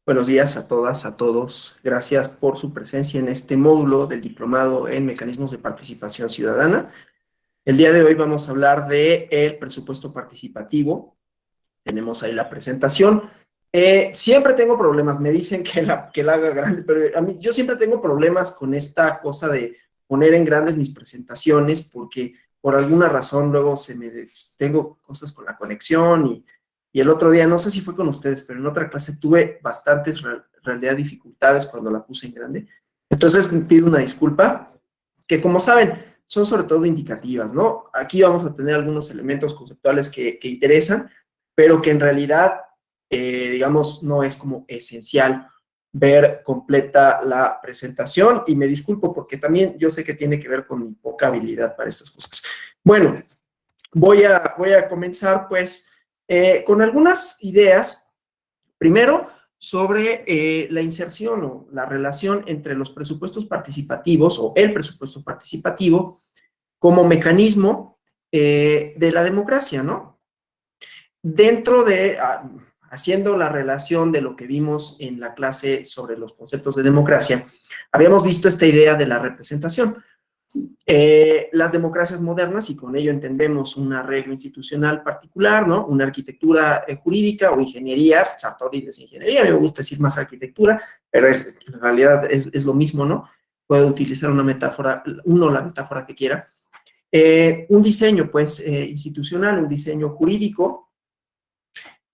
Buenos días a todas, a todos. Gracias por su presencia en este módulo del Diplomado en Mecanismos de Participación Ciudadana. El día de hoy vamos a hablar del presupuesto participativo. Tenemos ahí la presentación. Siempre tengo problemas, me dicen que la haga grande, pero yo siempre tengo problemas con esta cosa de poner en grandes mis presentaciones porque por alguna razón luego tengo cosas con la conexión y el otro día, no sé si fue con ustedes, pero en otra clase tuve bastantes realidad dificultades cuando la puse en grande. Entonces pido una disculpa, que como saben, son sobre todo indicativas, ¿no? Aquí vamos a tener algunos elementos conceptuales que interesan, pero que en realidad, digamos, no es como esencial ver completa la presentación, y me disculpo porque también yo sé que tiene que ver con mi poca habilidad para estas cosas. Bueno, voy a comenzar pues con algunas ideas, primero sobre la inserción o la relación entre los presupuestos participativos o el presupuesto participativo como mecanismo de la democracia, ¿no? Dentro de, haciendo la relación de lo que vimos en la clase sobre los conceptos de democracia, habíamos visto esta idea de la representación. Las democracias modernas, y con ello entendemos un arreglo institucional particular, ¿no? Una arquitectura jurídica o ingeniería. Sartori dice ingeniería, a mí me gusta decir más arquitectura, pero en realidad es lo mismo, ¿no? Puede utilizar una metáfora, la metáfora que quiera. Un diseño, pues, institucional, un diseño jurídico,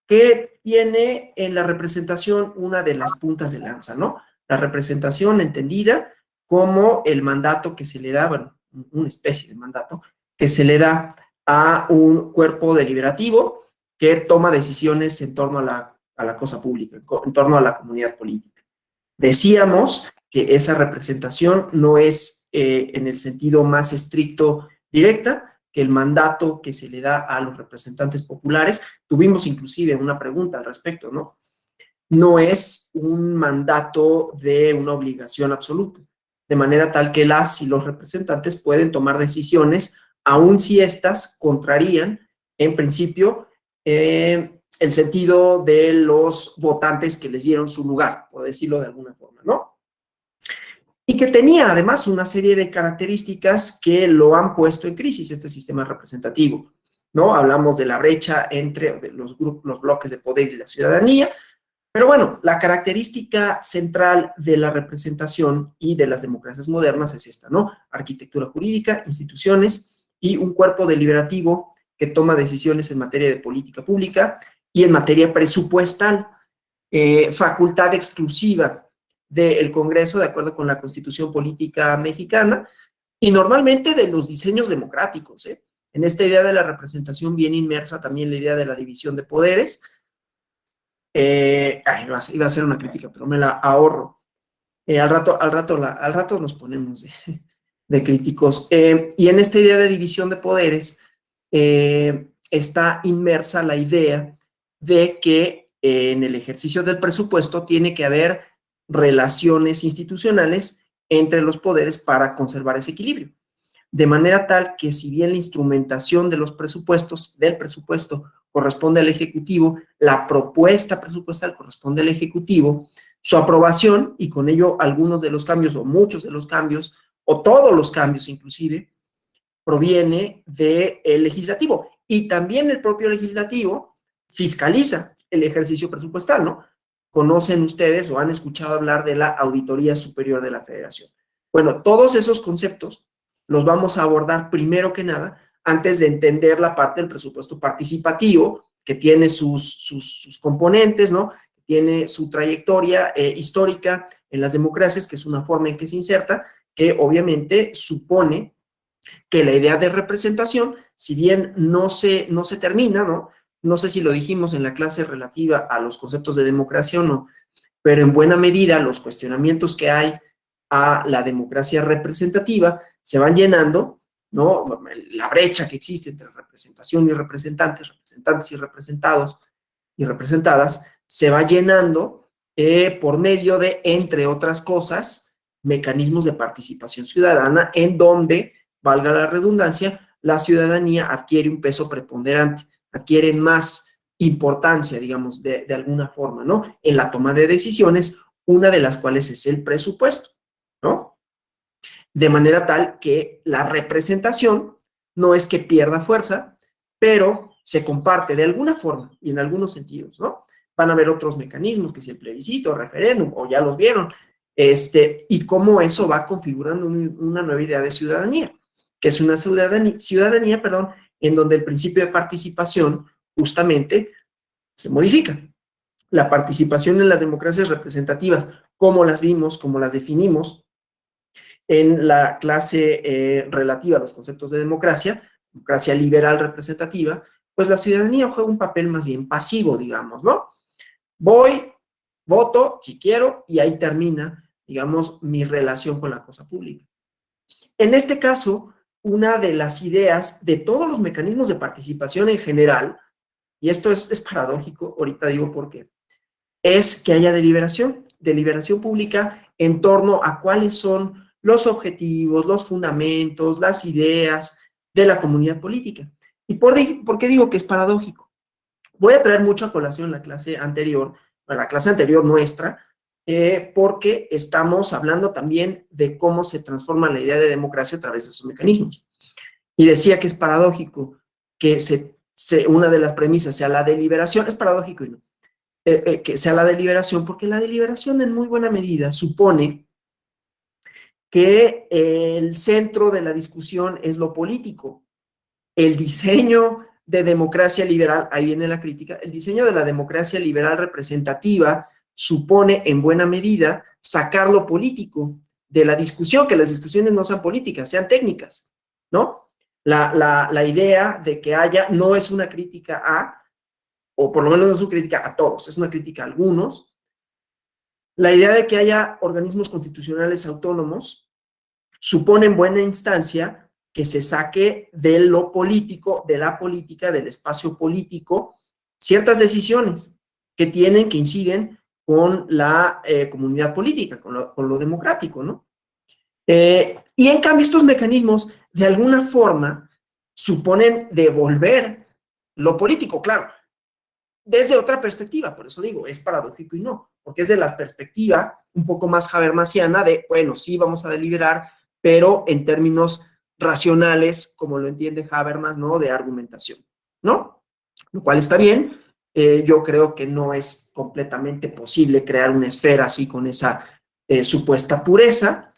que tiene en la representación una de las puntas de lanza, ¿no? La representación entendida como el mandato que se le da, bueno, una especie de mandato que se le da a un cuerpo deliberativo que toma decisiones en torno a la cosa pública, en torno a la comunidad política. Decíamos que esa representación no es en el sentido más estricto directa, que el mandato que se le da a los representantes populares. Tuvimos inclusive una pregunta al respecto, ¿no? No es un mandato de una obligación absoluta, de manera tal que las y los representantes pueden tomar decisiones, aun si éstas contrarían, en principio, el sentido de los votantes que les dieron su lugar, por decirlo de alguna forma, ¿no? Y que tenía además una serie de características que lo han puesto en crisis, este sistema representativo, ¿no? Hablamos de la brecha entre los bloques de poder y la ciudadanía, pero bueno, la característica central de la representación y de las democracias modernas es esta, ¿no? Arquitectura jurídica, instituciones y un cuerpo deliberativo que toma decisiones en materia de política pública y en materia presupuestal, facultad exclusiva del Congreso, de acuerdo con la Constitución Política Mexicana, y normalmente de los diseños democráticos, ¿eh? En esta idea de la representación viene inmersa también la idea de la división de poderes. Iba a hacer una crítica, pero me la ahorro. Al rato nos ponemos de críticos. Y en esta idea de división de poderes está inmersa la idea de que en el ejercicio del presupuesto tiene que haber relaciones institucionales entre los poderes para conservar ese equilibrio. De manera tal que si bien la instrumentación de los presupuestos, del presupuesto, corresponde al Ejecutivo, la propuesta presupuestal corresponde al Ejecutivo, su aprobación, y con ello algunos de los cambios, o muchos de los cambios, o todos los cambios inclusive, proviene del Legislativo. Y también el propio Legislativo fiscaliza el ejercicio presupuestal, ¿no? ¿Conocen ustedes o han escuchado hablar de la Auditoría Superior de la Federación? Bueno, todos esos conceptos los vamos a abordar primero que nada antes de entender la parte del presupuesto participativo, que tiene sus componentes, ¿no? Tiene su trayectoria histórica en las democracias, que es una forma en que se inserta, que obviamente supone que la idea de representación, si bien no se termina, ¿no? No sé si lo dijimos en la clase relativa a los conceptos de democracia o no, pero en buena medida los cuestionamientos que hay a la democracia representativa se van llenando, ¿no? La brecha que existe entre representación y representantes, representantes y representados y representadas, se va llenando por medio de, entre otras cosas, mecanismos de participación ciudadana en donde, valga la redundancia, la ciudadanía adquiere un peso preponderante, adquiere más importancia, digamos, de alguna forma, ¿no? En la toma de decisiones, una de las cuales es el presupuesto, ¿no? De manera tal que la representación no es que pierda fuerza, pero se comparte de alguna forma y en algunos sentidos, ¿no? Van a haber otros mecanismos, que si el plebiscito, referéndum, o ya los vieron, y cómo eso va configurando una nueva idea de ciudadanía, que es una ciudadanía, perdón, en donde el principio de participación justamente se modifica. La participación en las democracias representativas, como las vimos, como las definimos en la clase relativa a los conceptos de democracia liberal representativa, pues la ciudadanía juega un papel más bien pasivo, digamos, ¿no? Voy, voto, si quiero, y ahí termina, digamos, mi relación con la cosa pública. En este caso, una de las ideas de todos los mecanismos de participación en general, y esto es paradójico, ahorita digo por qué, es que haya deliberación pública en torno a cuáles son los objetivos, los fundamentos, las ideas de la comunidad política. ¿Y por qué digo que es paradójico? Voy a traer mucho a colación la clase anterior nuestra, porque estamos hablando también de cómo se transforma la idea de democracia a través de esos mecanismos. Y decía que es paradójico que una de las premisas sea la deliberación, es paradójico y no, que sea la deliberación, porque la deliberación en muy buena medida supone que el centro de la discusión es lo político. El diseño de democracia liberal, ahí viene la crítica, el diseño de la democracia liberal representativa supone en buena medida sacar lo político de la discusión, que las discusiones no sean políticas, sean técnicas, ¿no? La idea de que haya no es una crítica a, o por lo menos no es una crítica a todos, es una crítica a algunos. La idea de que haya organismos constitucionales autónomos supone en buena instancia que se saque de lo político, de la política, del espacio político, ciertas decisiones que inciden con la comunidad política, con lo democrático, ¿no? Y en cambio estos mecanismos, de alguna forma, suponen devolver lo político, claro, desde otra perspectiva, por eso digo, es paradójico y no, porque es de la perspectiva un poco más habermasiana de, bueno, sí vamos a deliberar, pero en términos racionales, como lo entiende Habermas, ¿no? De argumentación, ¿no? Lo cual está bien. Yo creo que no es completamente posible crear una esfera así con esa supuesta pureza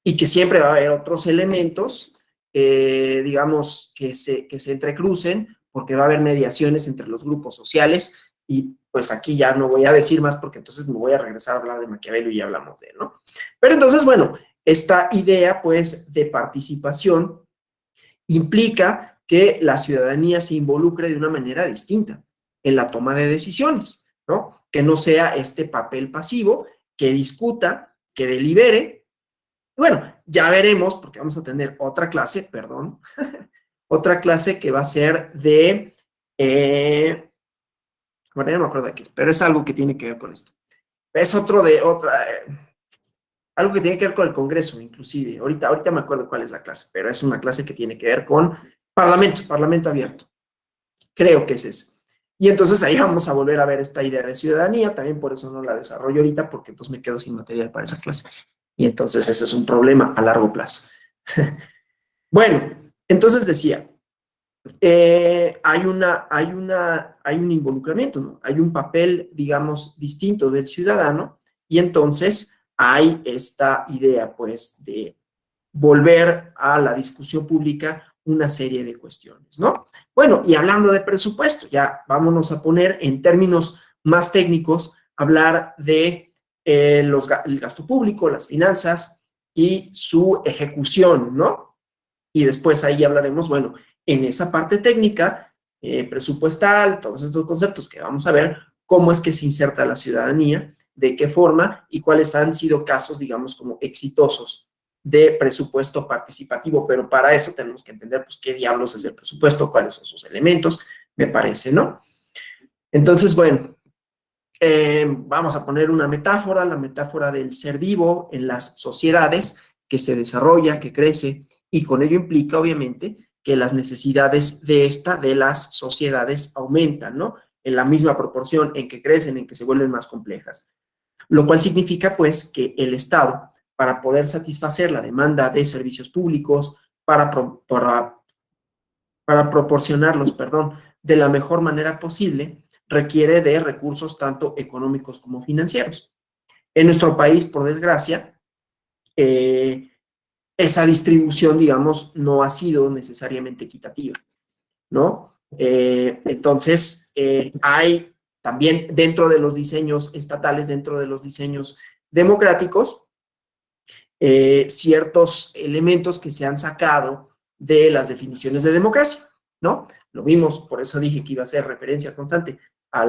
y que siempre va a haber otros elementos, digamos, que se entrecrucen, porque va a haber mediaciones entre los grupos sociales y pues aquí ya no voy a decir más porque entonces me voy a regresar a hablar de Maquiavelo y ya hablamos de él, ¿no? Pero entonces, bueno, esta idea pues de participación implica que la ciudadanía se involucre de una manera distinta en la toma de decisiones, ¿no? Que no sea este papel pasivo, que discuta, que delibere. Bueno, ya veremos, porque vamos a tener otra clase, perdón, otra clase que va a ser de, bueno, ya no me acuerdo de qué, pero es algo que tiene que ver con esto. Es algo que tiene que ver con el Congreso, inclusive. Ahorita me acuerdo cuál es la clase, pero es una clase que tiene que ver con Parlamento abierto. Creo que es ese. Y entonces ahí vamos a volver a ver esta idea de ciudadanía, también por eso no la desarrollo ahorita, porque entonces me quedo sin material para esa clase. Y entonces ese es un problema a largo plazo. Bueno, entonces decía, hay un involucramiento, ¿no? Hay un papel, digamos, distinto del ciudadano y entonces hay esta idea, pues, de volver a la discusión pública una serie de cuestiones, ¿no? Bueno, y hablando de presupuesto, ya vámonos a poner en términos más técnicos, hablar de el gasto público, las finanzas y su ejecución, ¿no? Y después ahí hablaremos, bueno, en esa parte técnica, presupuestal, todos estos conceptos que vamos a ver, cómo es que se inserta la ciudadanía, de qué forma y cuáles han sido casos, digamos, como exitosos de presupuesto participativo, pero para eso tenemos que entender, pues, qué diablos es el presupuesto, cuáles son sus elementos, me parece, ¿no? Entonces, bueno, vamos a poner una metáfora, la metáfora del ser vivo en las sociedades que se desarrolla, que crece, y con ello implica, obviamente, que las necesidades de las sociedades aumentan, ¿no? en la misma proporción en que crecen, en que se vuelven más complejas. Lo cual significa, pues, que el Estado, para poder satisfacer la demanda de servicios públicos, para proporcionarlos, perdón, de la mejor manera posible, requiere de recursos tanto económicos como financieros. En nuestro país, por desgracia, esa distribución, digamos, no ha sido necesariamente equitativa, ¿no? Entonces, hay también dentro de los diseños estatales, dentro de los diseños democráticos, ciertos elementos que se han sacado de las definiciones de democracia, ¿no? Lo vimos, por eso dije que iba a hacer referencia constante a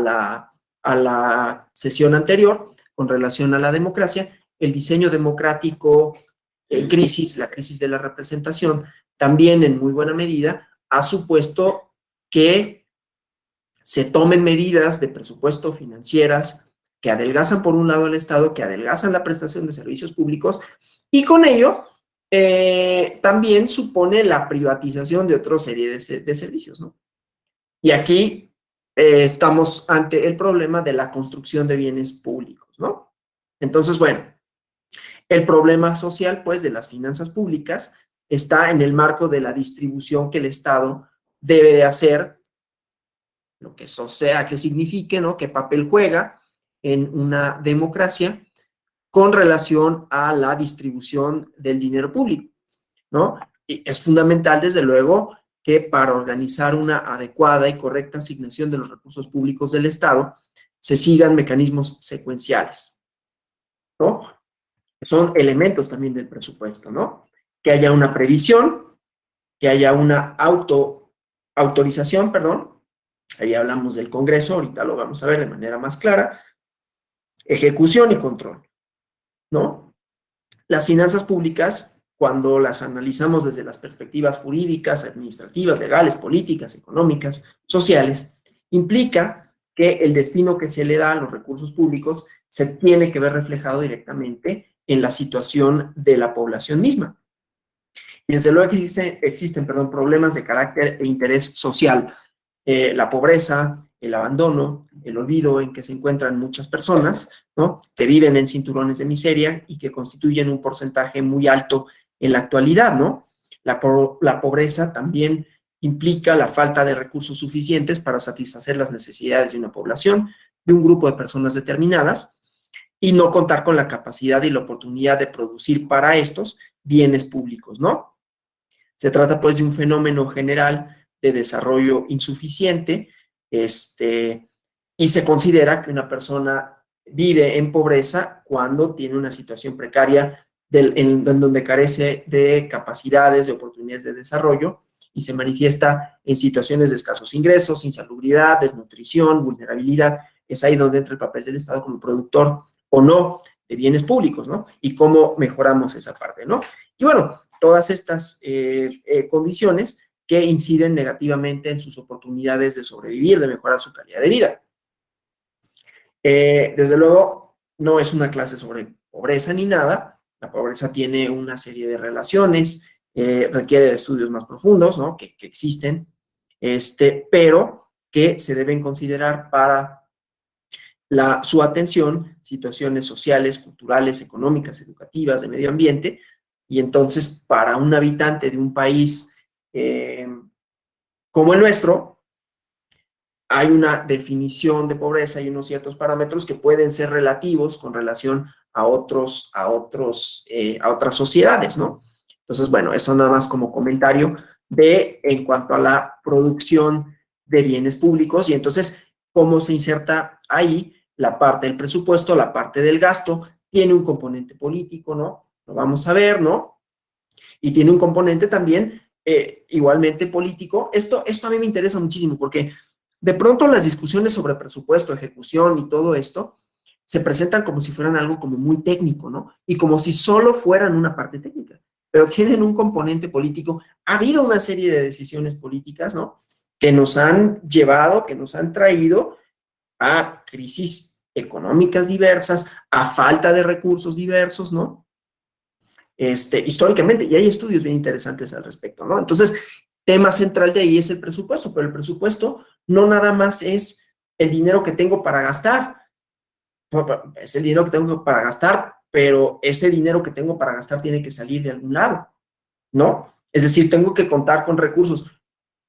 la sesión anterior con relación a la democracia. El diseño democrático en crisis, la crisis de la representación, también en muy buena medida ha supuesto que se tomen medidas de presupuesto financieras que adelgazan por un lado al Estado, que adelgazan la prestación de servicios públicos y con ello también supone la privatización de otra serie de servicios, ¿no? Y aquí estamos ante el problema de la construcción de bienes públicos, ¿no? Entonces, bueno, el problema social, pues, de las finanzas públicas está en el marco de la distribución que el Estado debe de hacer, lo que eso sea que signifique, ¿no? ¿Qué papel juega en una democracia con relación a la distribución del dinero público, ¿no? Y es fundamental, desde luego, que para organizar una adecuada y correcta asignación de los recursos públicos del Estado se sigan mecanismos secuenciales, ¿no? Son elementos también del presupuesto, ¿no? Que haya una previsión, que haya una autorización, perdón, ahí hablamos del Congreso, ahorita lo vamos a ver de manera más clara, ejecución y control, ¿no? Las finanzas públicas, cuando las analizamos desde las perspectivas jurídicas, administrativas, legales, políticas, económicas, sociales, implica que el destino que se le da a los recursos públicos se tiene que ver reflejado directamente en la situación de la población misma. Y desde luego existen problemas de carácter e interés social. La pobreza, el abandono, el olvido en que se encuentran muchas personas, ¿no? Que viven en cinturones de miseria y que constituyen un porcentaje muy alto en la actualidad, ¿no? La pobreza también implica la falta de recursos suficientes para satisfacer las necesidades de una población, de un grupo de personas determinadas, y no contar con la capacidad y la oportunidad de producir para estos bienes públicos, ¿no? Se trata, pues, de un fenómeno general de desarrollo insuficiente, y se considera que una persona vive en pobreza cuando tiene una situación precaria en donde carece de capacidades, de oportunidades de desarrollo y se manifiesta en situaciones de escasos ingresos, insalubridad, desnutrición, vulnerabilidad. Es ahí donde entra el papel del Estado como productor o no de bienes públicos, ¿no? Y cómo mejoramos esa parte, ¿no? Y bueno, todas estas condiciones que inciden negativamente en sus oportunidades de sobrevivir, de mejorar su calidad de vida. Desde luego, no es una clase sobre pobreza ni nada. La pobreza tiene una serie de relaciones, requiere de estudios más profundos, ¿no? Que existen, pero que se deben considerar para su atención, situaciones sociales, culturales, económicas, educativas, de medio ambiente, y entonces para un habitante de un país como el nuestro, hay una definición de pobreza y unos ciertos parámetros que pueden ser relativos con relación a otras sociedades, ¿no? Entonces, bueno, eso nada más como comentario en cuanto a la producción de bienes públicos y entonces cómo se inserta ahí la parte del presupuesto, la parte del gasto, tiene un componente político, ¿no? Lo vamos a ver, ¿no? Y tiene un componente también igualmente político. Esto a mí me interesa muchísimo porque de pronto las discusiones sobre presupuesto, ejecución y todo esto se presentan como si fueran algo como muy técnico, ¿no? Y como si solo fueran una parte técnica, pero tienen un componente político. Ha habido una serie de decisiones políticas, ¿no? Que nos han llevado, que nos han traído a crisis económicas diversas, a falta de recursos diversos, ¿no? Históricamente, y hay estudios bien interesantes al respecto, ¿no? Entonces, tema central de ahí es el presupuesto, pero el presupuesto no nada más es el dinero que tengo para gastar. Es el dinero que tengo para gastar, pero ese dinero que tengo para gastar tiene que salir de algún lado, ¿no? Es decir, tengo que contar con recursos.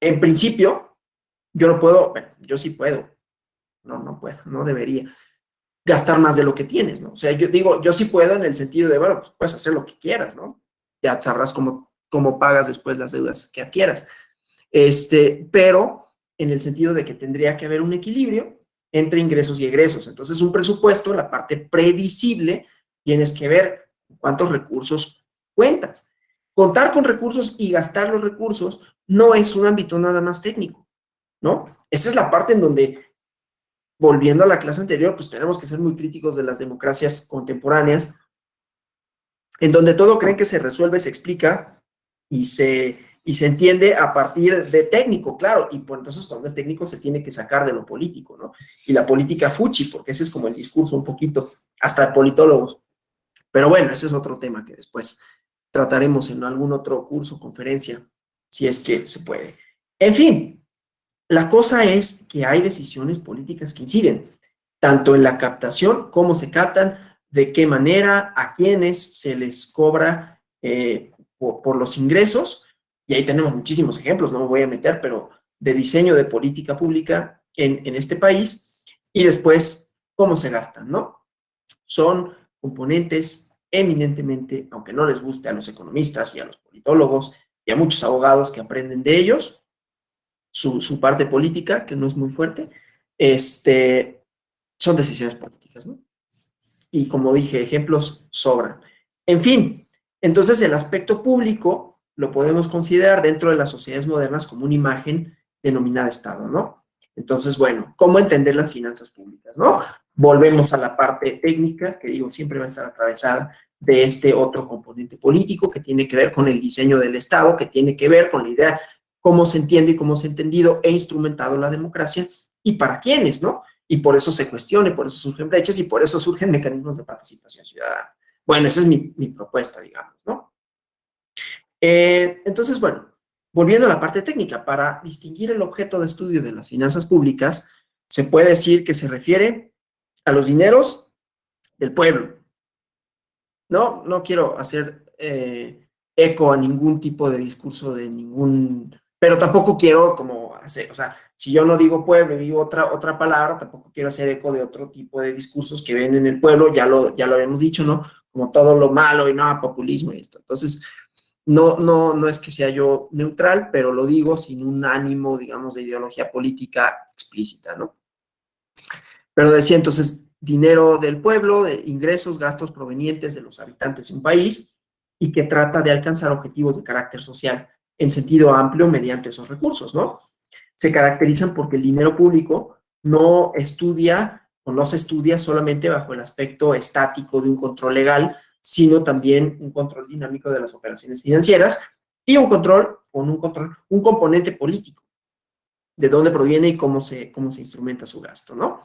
En principio, yo no puedo, bueno, yo sí puedo, no puedo, no debería gastar más de lo que tienes, ¿no? O sea, yo digo, yo sí puedo en el sentido de, bueno, pues puedes hacer lo que quieras, ¿no? Ya sabrás cómo pagas después las deudas que adquieras. Pero en el sentido de que tendría que haber un equilibrio entre ingresos y egresos. Entonces, un presupuesto, la parte previsible, tienes que ver cuántos recursos cuentas. Contar con recursos y gastar los recursos no es un ámbito nada más técnico, ¿no? Esa es la parte en donde, volviendo a la clase anterior, pues tenemos que ser muy críticos de las democracias contemporáneas, en donde todo creen que se resuelve, se explica y se entiende a partir de técnico, claro, y pues entonces cuando es técnico se tiene que sacar de lo político, ¿no? Y la política fuchi, porque ese es como el discurso un poquito, hasta de politólogos. Pero bueno, ese es otro tema que después trataremos en algún otro curso, conferencia, si es que se puede. En fin, la cosa es que hay decisiones políticas que inciden, tanto en la captación, cómo se captan, de qué manera, a quiénes se les cobra por los ingresos, y ahí tenemos muchísimos ejemplos, no me voy a meter, pero de diseño de política pública en este país, y después cómo se gastan, ¿no? Son componentes eminentemente, aunque no les guste a los economistas y a los politólogos y a muchos abogados que aprenden de ellos, su parte política, que no es muy fuerte, son decisiones políticas, ¿no? Y como dije, ejemplos sobran. En fin, entonces el aspecto público lo podemos considerar dentro de las sociedades modernas como una imagen denominada Estado, ¿no? Entonces, bueno, ¿cómo entender las finanzas públicas, no? Volvemos a la parte técnica, que digo, siempre va a estar atravesada de este otro componente político que tiene que ver con el diseño del Estado, que tiene que ver con la idea cómo se entiende y cómo se ha entendido e instrumentado la democracia y para quiénes, ¿no? Y por eso se cuestiona, por eso surgen brechas y por eso surgen mecanismos de participación ciudadana. Bueno, esa es mi propuesta, digamos, ¿no? Entonces, bueno, volviendo a la parte técnica, para distinguir el objeto de estudio de las finanzas públicas, se puede decir que se refiere a los dineros del pueblo. No quiero hacer eco a ningún tipo de discurso de ningún, pero tampoco quiero como hacer, o sea, si yo no digo pueblo y digo otra palabra, tampoco quiero hacer eco de otro tipo de discursos que ven en el pueblo, ya lo habíamos dicho, ¿no? Como todo lo malo y no, populismo y esto. Entonces, no es que sea yo neutral, pero lo digo sin un ánimo, digamos, de ideología política explícita, ¿no? Pero decía entonces, dinero del pueblo, de ingresos, gastos provenientes de los habitantes de un país y que trata de alcanzar objetivos de carácter social en sentido amplio mediante esos recursos, ¿no? Se caracterizan porque el dinero público no estudia o no se estudia solamente bajo el aspecto estático de un control legal, sino también un control dinámico de las operaciones financieras y un componente político, de dónde proviene y cómo se instrumenta su gasto, ¿no?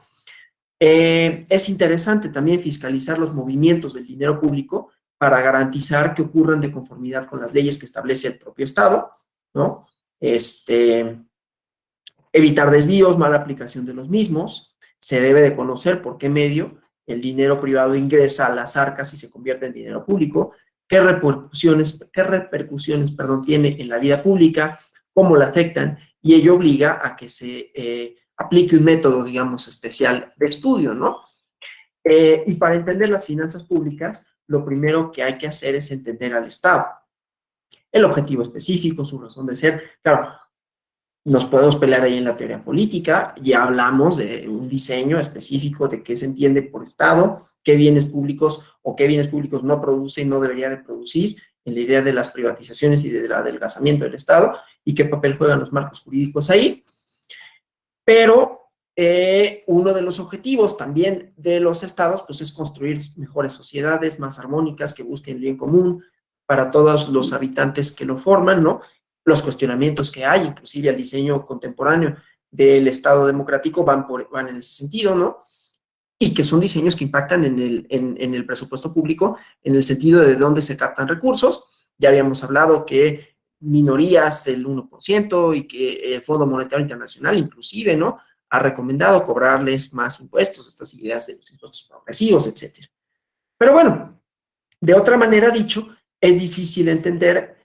Es interesante también fiscalizar los movimientos del dinero público para garantizar que ocurran de conformidad con las leyes que establece el propio Estado, ¿no? Evitar desvíos, mala aplicación de los mismos. Se debe de conocer por qué medio el dinero privado ingresa a las arcas y se convierte en dinero público, qué repercusiones tiene en la vida pública, cómo la afectan, y ello obliga a que se aplique un método, digamos, especial de estudio, ¿no? Y para entender las finanzas públicas, lo primero que hay que hacer es entender al Estado. El objetivo específico, su razón de ser. Claro, nos podemos pelear ahí en la teoría política, ya hablamos de un diseño específico de qué se entiende por Estado, qué bienes públicos o qué bienes públicos no produce y no debería de producir, en la idea de las privatizaciones y del adelgazamiento del Estado, y qué papel juegan los marcos jurídicos ahí. Pero uno de los objetivos también de los estados, pues es construir mejores sociedades, más armónicas, que busquen el bien común para todos los habitantes que lo forman, ¿no? Los cuestionamientos que hay, inclusive al diseño contemporáneo del Estado democrático van en ese sentido, ¿no? Y que son diseños que impactan en el presupuesto público, en el sentido de dónde se captan recursos. Ya habíamos hablado que minorías del 1% y que el Fondo Monetario Internacional inclusive, ¿no? ha recomendado cobrarles más impuestos, estas ideas de los impuestos progresivos, etc. Pero bueno, de otra manera dicho, es difícil entender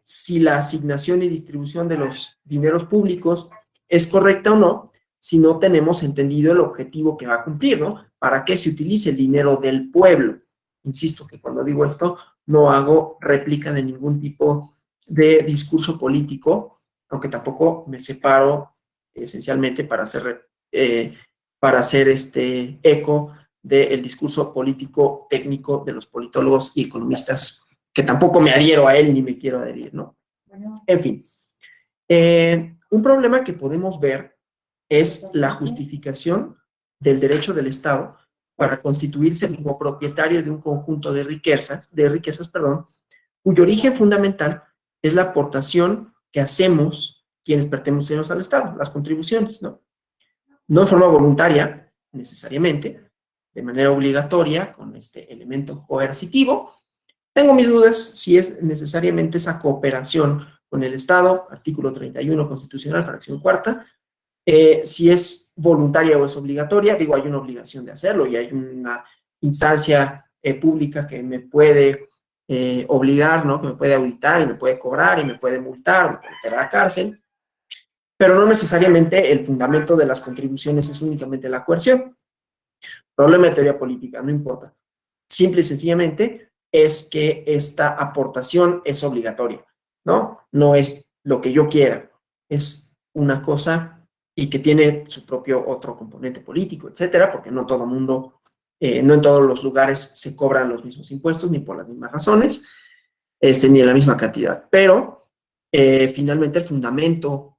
si la asignación y distribución de los dineros públicos es correcta o no, si no tenemos entendido el objetivo que va a cumplir, ¿no? ¿Para qué se utiliza el dinero del pueblo? Insisto que cuando digo esto, no hago réplica de ningún tipo de discurso político, aunque tampoco me separo esencialmente para hacer eco del discurso político técnico de los politólogos y economistas, que tampoco me adhiero a él ni me quiero adherir, ¿no? En fin, un problema que podemos ver es la justificación del derecho del Estado para constituirse como propietario de un conjunto de riquezas, cuyo origen fundamental es la aportación que hacemos quienes pertenecemos al Estado, las contribuciones, ¿no? No de forma voluntaria, necesariamente, de manera obligatoria, con este elemento coercitivo. Tengo mis dudas si es necesariamente esa cooperación con el Estado, artículo 31 constitucional, fracción cuarta, si es voluntaria o es obligatoria. Digo, hay una obligación de hacerlo y hay una instancia pública que me puede obligar, ¿no? Que me puede auditar y me puede cobrar y me puede multar, me puede meter a la cárcel, pero no necesariamente el fundamento de las contribuciones es únicamente la coerción. Problema de teoría política, no importa. Simple y sencillamente es que esta aportación es obligatoria, ¿no? No es lo que yo quiera, es una cosa y que tiene su propio otro componente político, etcétera, porque no todo mundo, no en todos los lugares se cobran los mismos impuestos, ni por las mismas razones, ni en la misma cantidad. Pero finalmente el fundamento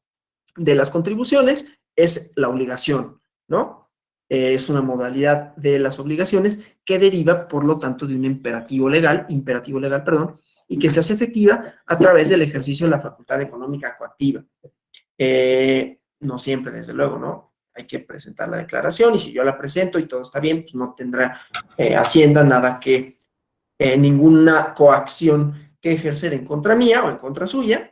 de las contribuciones es la obligación, ¿no? Es una modalidad de las obligaciones que deriva, por lo tanto, de un imperativo legal, perdón, y que se hace efectiva a través del ejercicio de la facultad económica coactiva. No siempre, desde luego, ¿no? Hay que presentar la declaración y si yo la presento y todo está bien, pues no tendrá Hacienda nada que, ninguna coacción que ejercer en contra mía o en contra suya.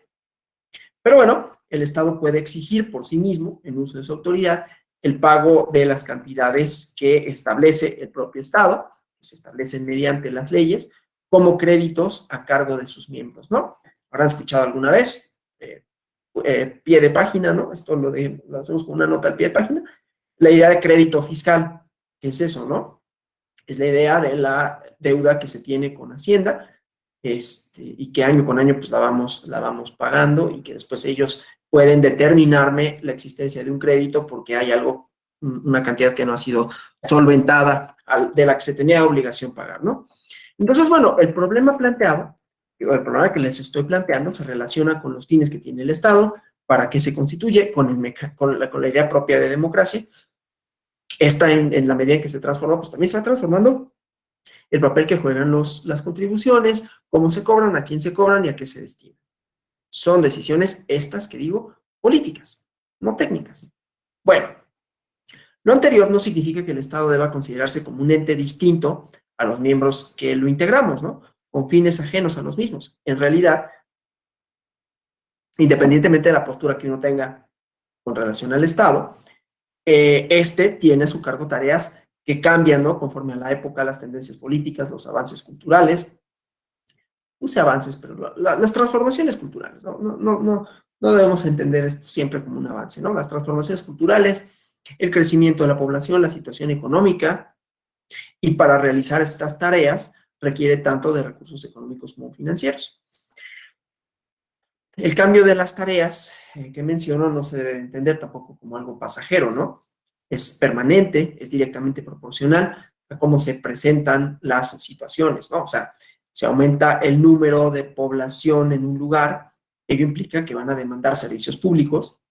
Pero bueno, el Estado puede exigir por sí mismo, en uso de su autoridad, el pago de las cantidades que establece el propio Estado, que se establecen mediante las leyes, como créditos a cargo de sus miembros, ¿no? ¿Habrán escuchado alguna vez? Pie de página, ¿no? Esto lo hacemos con una nota al pie de página. La idea de crédito fiscal, ¿qué es eso, no? Es la idea de la deuda que se tiene con Hacienda, y que año con año pues la vamos pagando y que después ellos pueden determinarme la existencia de un crédito porque hay algo, una cantidad que no ha sido solventada de la que se tenía obligación pagar, ¿no? Entonces, bueno, el problema planteado, o el problema que les estoy planteando se relaciona con los fines que tiene el Estado, para qué se constituye, con la idea propia de democracia. Esta, en la medida en que se transforma, pues también se va transformando el papel que juegan las contribuciones, cómo se cobran, a quién se cobran y a qué se destinan. Son decisiones estas que digo políticas, no técnicas. Bueno, lo anterior no significa que el Estado deba considerarse como un ente distinto a los miembros que lo integramos, ¿no? Con fines ajenos a los mismos. En realidad, independientemente de la postura que uno tenga con relación al Estado, tiene a su cargo tareas que cambian, ¿no? Conforme a la época, las tendencias políticas, los avances culturales, use avances, pero las transformaciones culturales, ¿no? No debemos entender esto siempre como un avance, ¿no? Las transformaciones culturales, el crecimiento de la población, la situación económica, y para realizar estas tareas requiere tanto de recursos económicos como financieros. El cambio de las tareas que menciono no se debe entender tampoco como algo pasajero, ¿no? Es permanente, es directamente proporcional a cómo se presentan las situaciones, ¿no? O sea, se aumenta el número de población en un lugar, ello implica que van a demandar servicios públicos,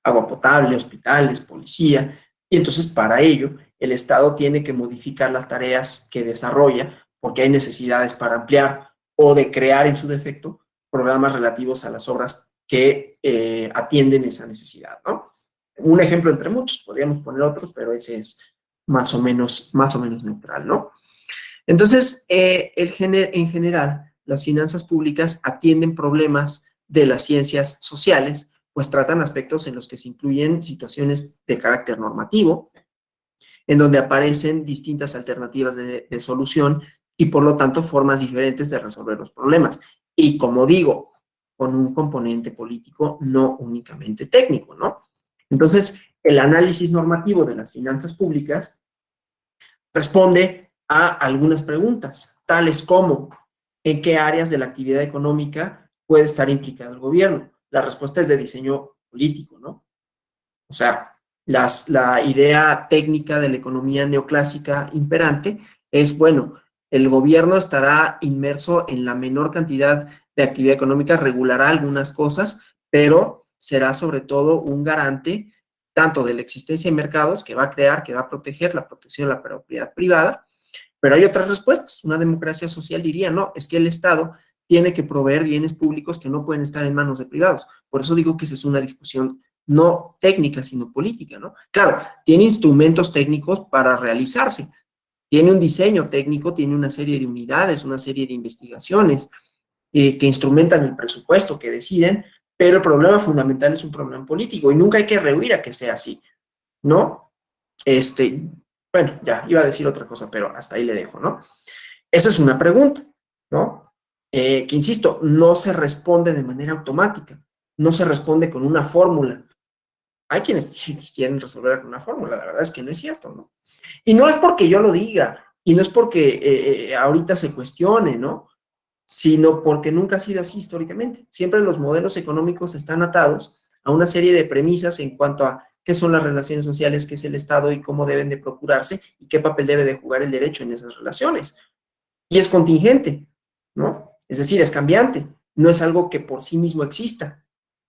agua potable, hospitales, policía, y entonces para ello el Estado tiene que modificar las tareas que desarrolla porque hay necesidades para ampliar o de crear en su defecto programas relativos a las obras que atienden esa necesidad, ¿no? Un ejemplo entre muchos, podríamos poner otros, pero ese es más o menos neutral, ¿no? Entonces, en general, las finanzas públicas atienden problemas de las ciencias sociales pues tratan aspectos en los que se incluyen situaciones de carácter normativo, en donde aparecen distintas alternativas de solución y por lo tanto formas diferentes de resolver los problemas. Y como digo, con un componente político, no únicamente técnico, ¿no? Entonces, el análisis normativo de las finanzas públicas responde a algunas preguntas, tales como ¿en qué áreas de la actividad económica puede estar implicado el gobierno? La respuesta es de diseño político, ¿no? O sea, la idea técnica de la economía neoclásica imperante es, bueno, el gobierno estará inmerso en la menor cantidad de actividad económica, regulará algunas cosas, pero será sobre todo un garante tanto de la existencia de mercados que va a crear, que va a proteger la protección de la propiedad privada, pero hay otras respuestas. Una democracia social diría, no, es que el Estado tiene que proveer bienes públicos que no pueden estar en manos de privados. Por eso digo que esa es una discusión no técnica, sino política, ¿no? Claro, tiene instrumentos técnicos para realizarse, tiene un diseño técnico, tiene una serie de unidades, una serie de investigaciones que instrumentan el presupuesto, que deciden, pero el problema fundamental es un problema político y nunca hay que rehuir a que sea así, ¿no? Bueno, ya iba a decir otra cosa, pero hasta ahí le dejo, ¿no? Esa es una pregunta, ¿no? Que insisto, no se responde de manera automática, no se responde con una fórmula. Hay quienes quieren resolver con una fórmula, la verdad es que no es cierto, ¿no? Y no es porque yo lo diga, y no es porque ahorita se cuestione, ¿no? Sino porque nunca ha sido así históricamente. Siempre los modelos económicos están atados a una serie de premisas en cuanto a qué son las relaciones sociales, qué es el Estado y cómo deben de procurarse y qué papel debe de jugar el derecho en esas relaciones. Y es contingente, ¿no? Es decir, es cambiante, no es algo que por sí mismo exista.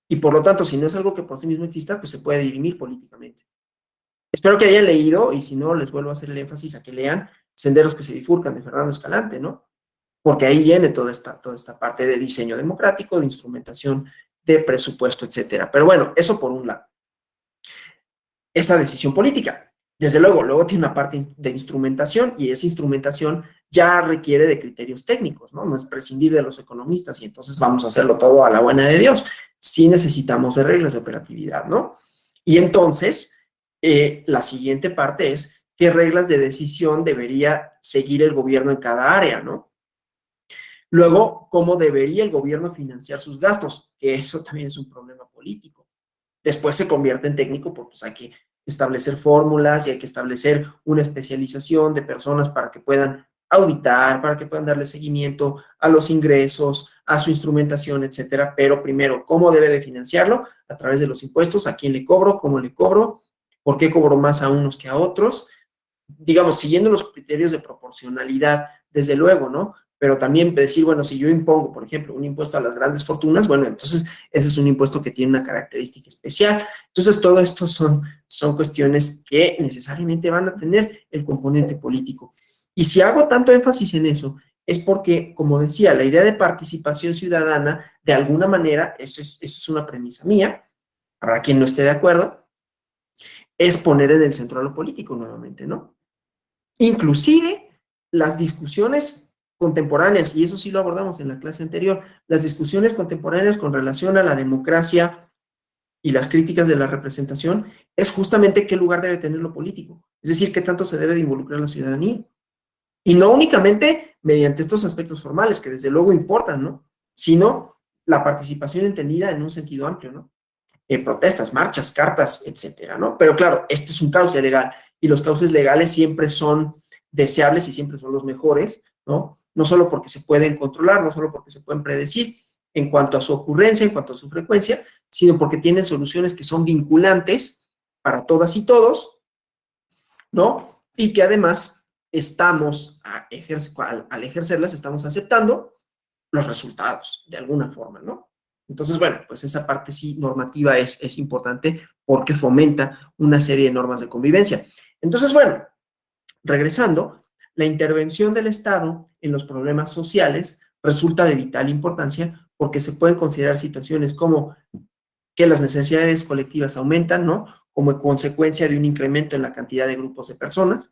Y por lo tanto, si no es algo que por sí mismo exista, pues se puede dirimir políticamente. Espero que hayan leído, y si no, les vuelvo a hacer el énfasis a que lean Senderos que se bifurcan de Fernando Escalante, ¿no? Porque ahí viene toda esta parte de diseño democrático, de instrumentación de presupuesto, etcétera. Pero bueno, eso por un lado. Esa decisión política. Desde luego, luego tiene una parte de instrumentación y esa instrumentación ya requiere de criterios técnicos, ¿no? No es prescindir de los economistas y entonces vamos a hacerlo todo a la buena de Dios. Sí necesitamos de reglas de operatividad, ¿no? Y entonces, la siguiente parte es qué reglas de decisión debería seguir el gobierno en cada área, ¿no? Luego, cómo debería el gobierno financiar sus gastos, que eso también es un problema político. Después se convierte en técnico porque pues, hay que establecer fórmulas y hay que establecer una especialización de personas para que puedan auditar, para que puedan darle seguimiento a los ingresos, a su instrumentación, etcétera. Pero primero, ¿cómo debe de financiarlo? A través de los impuestos, ¿a quién le cobro? ¿Cómo le cobro? ¿Por qué cobro más a unos que a otros? Digamos, siguiendo los criterios de proporcionalidad, desde luego, ¿no? Pero también decir, bueno, si yo impongo, por ejemplo, un impuesto a las grandes fortunas, bueno, entonces ese es un impuesto que tiene una característica especial. Entonces, todo esto son cuestiones que necesariamente van a tener el componente político. Y si hago tanto énfasis en eso, es porque, como decía, la idea de participación ciudadana, de alguna manera, esa es una premisa mía, habrá quien no esté de acuerdo, es poner en el centro a lo político nuevamente, ¿no? Inclusive las discusiones contemporáneas, y eso sí lo abordamos en la clase anterior, las discusiones contemporáneas con relación a la democracia y las críticas de la representación, es justamente qué lugar debe tener lo político, es decir, qué tanto se debe de involucrar la ciudadanía. Y no únicamente mediante estos aspectos formales, que desde luego importan, ¿no? Sino la participación entendida en un sentido amplio, ¿no? Protestas, marchas, cartas, etcétera, ¿no? Pero claro, este es un cauce legal y los cauces legales siempre son deseables y siempre son los mejores, ¿no? No solo porque se pueden controlar, no solo porque se pueden predecir en cuanto a su ocurrencia, en cuanto a su frecuencia, sino porque tienen soluciones que son vinculantes para todas y todos, ¿no? Y que además estamos, al ejercerlas, estamos aceptando los resultados, de alguna forma, ¿no? Entonces, bueno, pues esa parte sí normativa es importante porque fomenta una serie de normas de convivencia. Entonces, bueno, regresando, la intervención del Estado en los problemas sociales resulta de vital importancia porque se pueden considerar situaciones como que las necesidades colectivas aumentan, ¿no? Como consecuencia de un incremento en la cantidad de grupos de personas,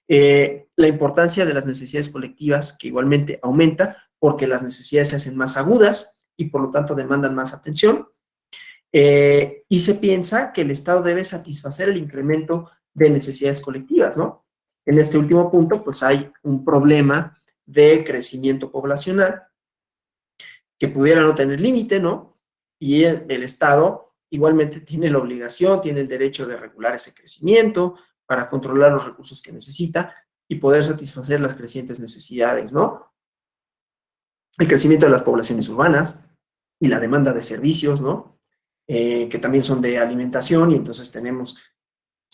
la importancia de las necesidades colectivas que igualmente aumenta porque las necesidades se hacen más agudas y por lo tanto demandan más atención. Y se piensa que el Estado debe satisfacer el incremento de necesidades colectivas, ¿no? En este último punto, pues hay un problema de crecimiento poblacional que pudiera no tener límite, ¿no? Y el Estado igualmente tiene la obligación, tiene el derecho de regular ese crecimiento para controlar los recursos que necesita y poder satisfacer las crecientes necesidades, ¿no? El crecimiento de las poblaciones urbanas y la demanda de servicios, ¿no? Que también son de alimentación y entonces tenemos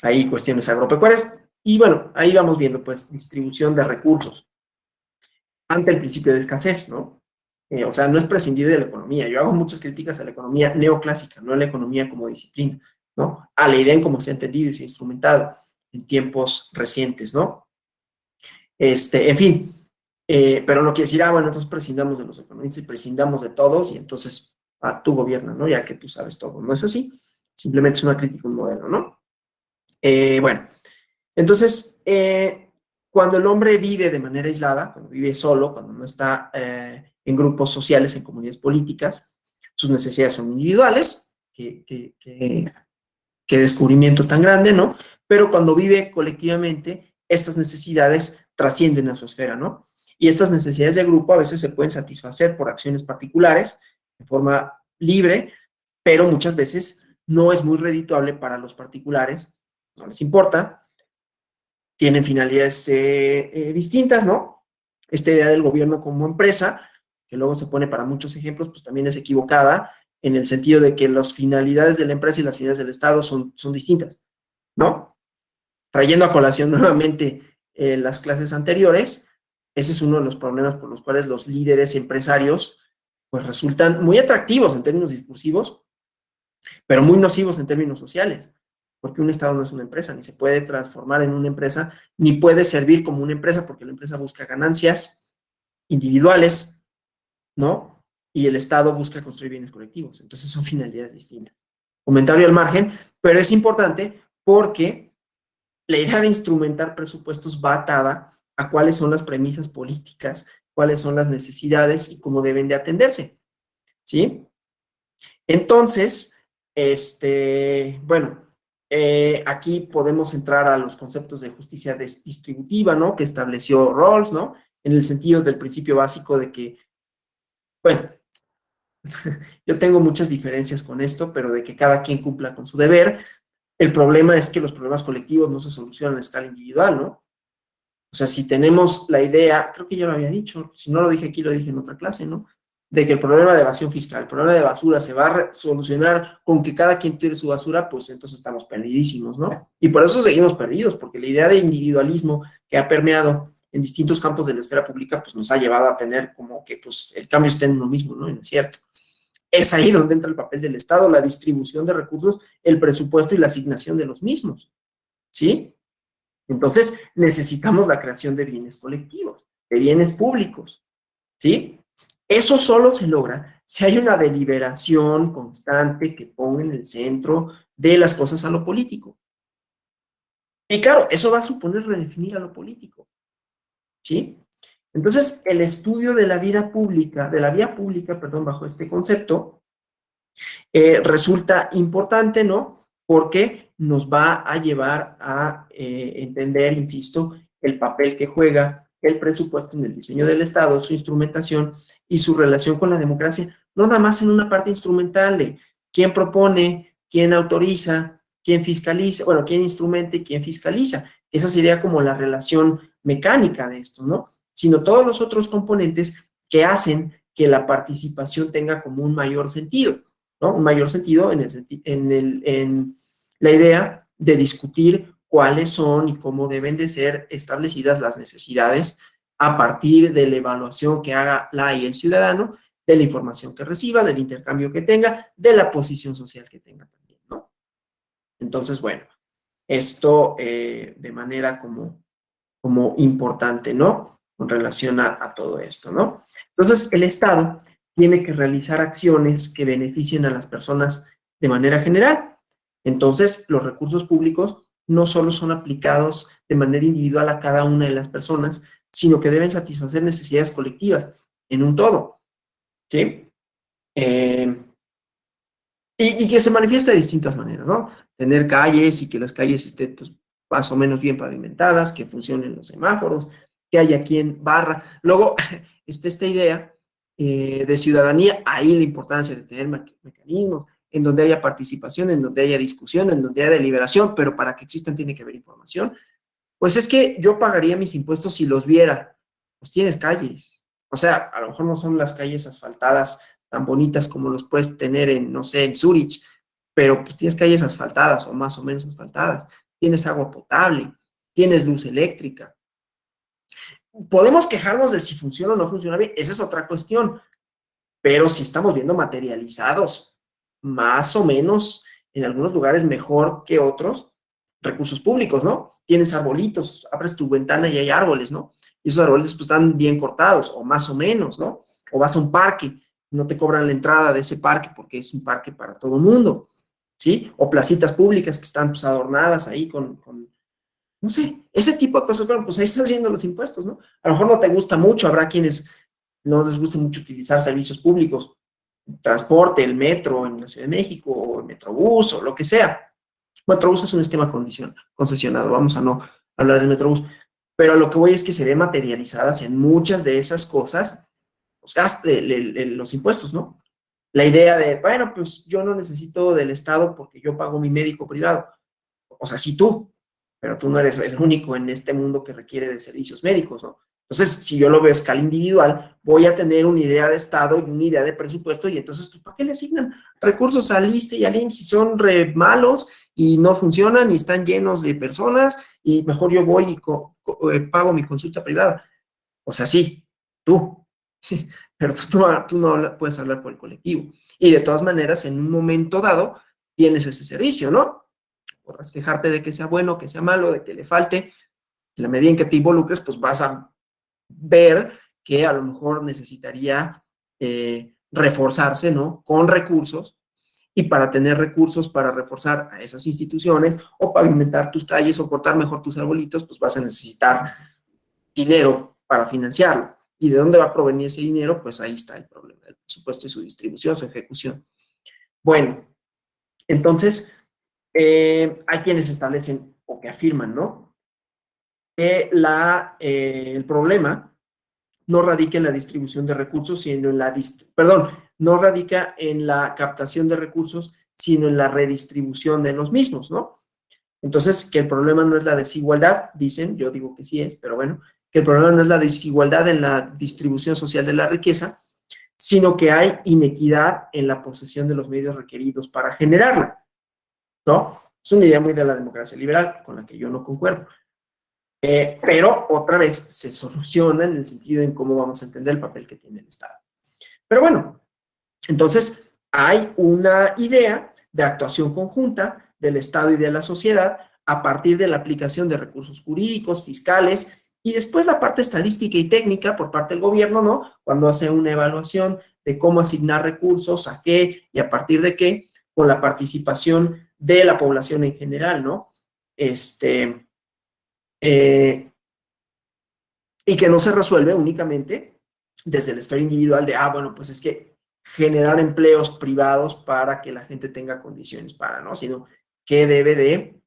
ahí cuestiones agropecuarias. Y bueno, ahí vamos viendo, pues, distribución de recursos ante el principio de escasez, ¿no? O sea, no es prescindir de la economía. Yo hago muchas críticas a la economía neoclásica, no a la economía como disciplina, ¿no? A la idea en cómo se ha entendido y se ha instrumentado en tiempos recientes, ¿no? En fin, pero no quiere decir, bueno, entonces prescindamos de los economistas y prescindamos de todos y entonces tú gobiernas, ¿no? Ya que tú sabes todo. No es así, simplemente es una crítica a un modelo, ¿no? Bueno, entonces, cuando el hombre vive de manera aislada, cuando vive solo, cuando no está en grupos sociales, en comunidades políticas, sus necesidades son individuales, qué descubrimiento tan grande, ¿no? Pero cuando vive colectivamente, estas necesidades trascienden a su esfera, ¿no? Y estas necesidades de grupo a veces se pueden satisfacer por acciones particulares, de forma libre, pero muchas veces no es muy redituable para los particulares, no les importa, tienen finalidades distintas, ¿no? Esta idea del gobierno como empresa, que luego se pone para muchos ejemplos, pues también es equivocada en el sentido de que las finalidades de la empresa y las finalidades del Estado son distintas, ¿no? Trayendo a colación nuevamente las clases anteriores, ese es uno de los problemas por los cuales los líderes empresarios pues resultan muy atractivos en términos discursivos, pero muy nocivos en términos sociales, porque un Estado no es una empresa, ni se puede transformar en una empresa, ni puede servir como una empresa, porque la empresa busca ganancias individuales, ¿no? Y el Estado busca construir bienes colectivos. Entonces son finalidades distintas. Comentario al margen, pero es importante porque la idea de instrumentar presupuestos va atada a cuáles son las premisas políticas, cuáles son las necesidades y cómo deben de atenderse, ¿sí? Entonces, bueno, aquí podemos entrar a los conceptos de justicia distributiva, ¿no? Que estableció Rawls, ¿no? En el sentido del principio básico de que, bueno, yo tengo muchas diferencias con esto, pero de que cada quien cumpla con su deber. El problema es que los problemas colectivos no se solucionan a escala individual, ¿no? O sea, si tenemos la idea, creo que ya lo había dicho, si no lo dije aquí, lo dije en otra clase, ¿no? De que el problema de evasión fiscal, el problema de basura se va a solucionar con que cada quien tire su basura, pues entonces estamos perdidísimos, ¿no? Y por eso seguimos perdidos, porque la idea de individualismo que ha permeado en distintos campos de la esfera pública, pues nos ha llevado a tener como que pues el cambio está en uno mismo, ¿no? Y no es cierto. Es ahí donde entra el papel del Estado, la distribución de recursos, el presupuesto y la asignación de los mismos, ¿sí? Entonces, necesitamos la creación de bienes colectivos, de bienes públicos, ¿sí? Eso solo se logra si hay una deliberación constante que ponga en el centro de las cosas a lo político. Y claro, eso va a suponer redefinir a lo político, ¿sí? Entonces, el estudio de la vida pública, perdón, bajo este concepto, resulta importante, ¿no? Porque nos va a llevar a entender, insisto, el papel que juega el presupuesto en el diseño del Estado, su instrumentación y su relación con la democracia, no nada más en una parte instrumental de quién propone, quién autoriza, quién fiscaliza, bueno, quién instrumenta y quién fiscaliza. Esa sería como la relación mecánica de esto, ¿no? Sino todos los otros componentes que hacen que la participación tenga como un mayor sentido. ¿No? Un mayor sentido en la idea de discutir cuáles son y cómo deben de ser establecidas las necesidades a partir de la evaluación que haga la y el ciudadano, de la información que reciba, del intercambio que tenga, de la posición social que tenga también, ¿no? Entonces, bueno, esto de manera como importante, ¿no? Con relación a todo esto, ¿no? Entonces, el Estado tiene que realizar acciones que beneficien a las personas de manera general. Entonces, los recursos públicos no solo son aplicados de manera individual a cada una de las personas, sino que deben satisfacer necesidades colectivas en un todo, ¿sí? y que se manifiesta de distintas maneras, ¿no? Tener calles y que las calles estén, pues, más o menos bien pavimentadas, que funcionen los semáforos, que haya quien barra. Luego, está esta idea de ciudadanía, ahí la importancia de tener mecanismos en donde haya participación, en donde haya discusión, en donde haya deliberación, pero para que existan tiene que haber información. Pues es que yo pagaría mis impuestos si los viera. Pues tienes calles. O sea, a lo mejor no son las calles asfaltadas tan bonitas como los puedes tener en, no sé, en Zurich, pero pues tienes calles asfaltadas o más o menos asfaltadas. Tienes agua potable, tienes luz eléctrica. Podemos quejarnos de si funciona o no funciona bien, esa es otra cuestión, pero si estamos viendo materializados, más o menos, en algunos lugares mejor que otros, recursos públicos, ¿no? Tienes arbolitos, abres tu ventana y hay árboles, ¿no? Y esos árboles pues están bien cortados, o más o menos, ¿no? O vas a un parque, no te cobran la entrada de ese parque porque es un parque para todo el mundo, ¿sí? O placitas públicas que están pues adornadas ahí con no sé, ese tipo de cosas, bueno, pues ahí estás viendo los impuestos, ¿no? A lo mejor no te gusta mucho, habrá quienes no les guste mucho utilizar servicios públicos, transporte, el metro en la Ciudad de México, o el Metrobús, o lo que sea. Metrobús es un esquema concesionado, vamos a no hablar del Metrobús, pero a lo que voy es que se ve materializadas en muchas de esas cosas, pues, los impuestos, ¿no? La idea de, bueno, pues yo no necesito del Estado porque yo pago mi médico privado. O sea, sí tú, pero tú no eres el único en este mundo que requiere de servicios médicos, ¿no? Entonces, si yo lo veo a escala individual, voy a tener una idea de Estado y una idea de presupuesto, y entonces, pues, ¿para qué le asignan recursos al ISSSTE y al IMSS si son re malos y no funcionan y están llenos de personas y mejor yo voy y pago mi consulta privada? O sea, sí, tú, pero tú no puedes hablar por el colectivo. Y de todas maneras, en un momento dado, tienes ese servicio, ¿no? Podrás quejarte de que sea bueno, que sea malo, de que le falte. En la medida en que te involucres, pues vas a ver que a lo mejor necesitaría reforzarse, ¿no? Con recursos. Y para tener recursos para reforzar a esas instituciones o pavimentar tus calles o cortar mejor tus arbolitos, pues vas a necesitar dinero para financiarlo. ¿Y de dónde va a provenir ese dinero? Pues ahí está el problema del presupuesto y su distribución, su ejecución. Bueno, entonces, hay quienes establecen o que afirman, ¿no? Que el problema no radica en la distribución de recursos, sino en perdón, no radica en la captación de recursos, sino en la redistribución de los mismos, ¿no? Entonces, que el problema no es la desigualdad, dicen, yo digo que sí es, pero bueno, que el problema no es la desigualdad en la distribución social de la riqueza, sino que hay inequidad en la posesión de los medios requeridos para generarla, ¿no? Es una idea muy de la democracia liberal, con la que yo no concuerdo. Pero otra vez se soluciona en el sentido en cómo vamos a entender el papel que tiene el Estado. Pero bueno, entonces hay una idea de actuación conjunta del Estado y de la sociedad a partir de la aplicación de recursos jurídicos, fiscales, y después la parte estadística y técnica por parte del gobierno, ¿no? Cuando hace una evaluación de cómo asignar recursos, a qué y a partir de qué, con la participación de la población en general, ¿no? Eh, y que no se resuelve únicamente desde la esfera individual de, bueno, pues es que generar empleos privados para que la gente tenga condiciones para, ¿no? Sino que debe de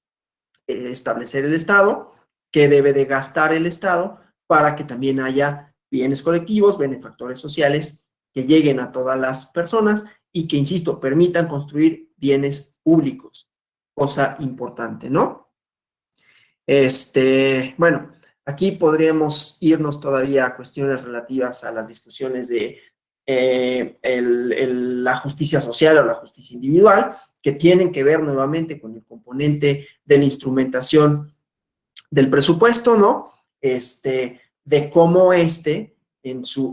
establecer el Estado, que debe de gastar el Estado para que también haya bienes colectivos, benefactores sociales que lleguen a todas las personas y que, insisto, permitan construir bienes públicos, cosa importante, ¿no? Bueno, aquí podríamos irnos todavía a cuestiones relativas a las discusiones de la justicia social o la justicia individual, que tienen que ver nuevamente con el componente de la instrumentación del presupuesto, ¿no? De cómo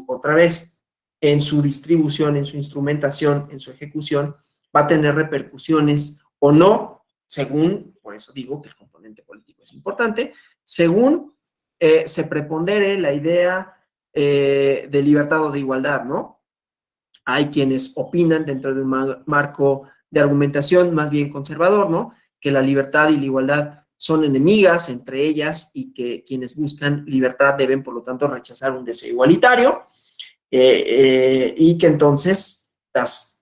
otra vez, en su distribución, en su instrumentación, en su ejecución, va a tener repercusiones o no, según, por eso digo que el componente político es importante, según se prepondere la idea de libertad o de igualdad, ¿no? Hay quienes opinan dentro de un marco de argumentación más bien conservador, ¿no? Que la libertad y la igualdad son enemigas entre ellas y que quienes buscan libertad deben, por lo tanto, rechazar un deseo igualitario y que entonces las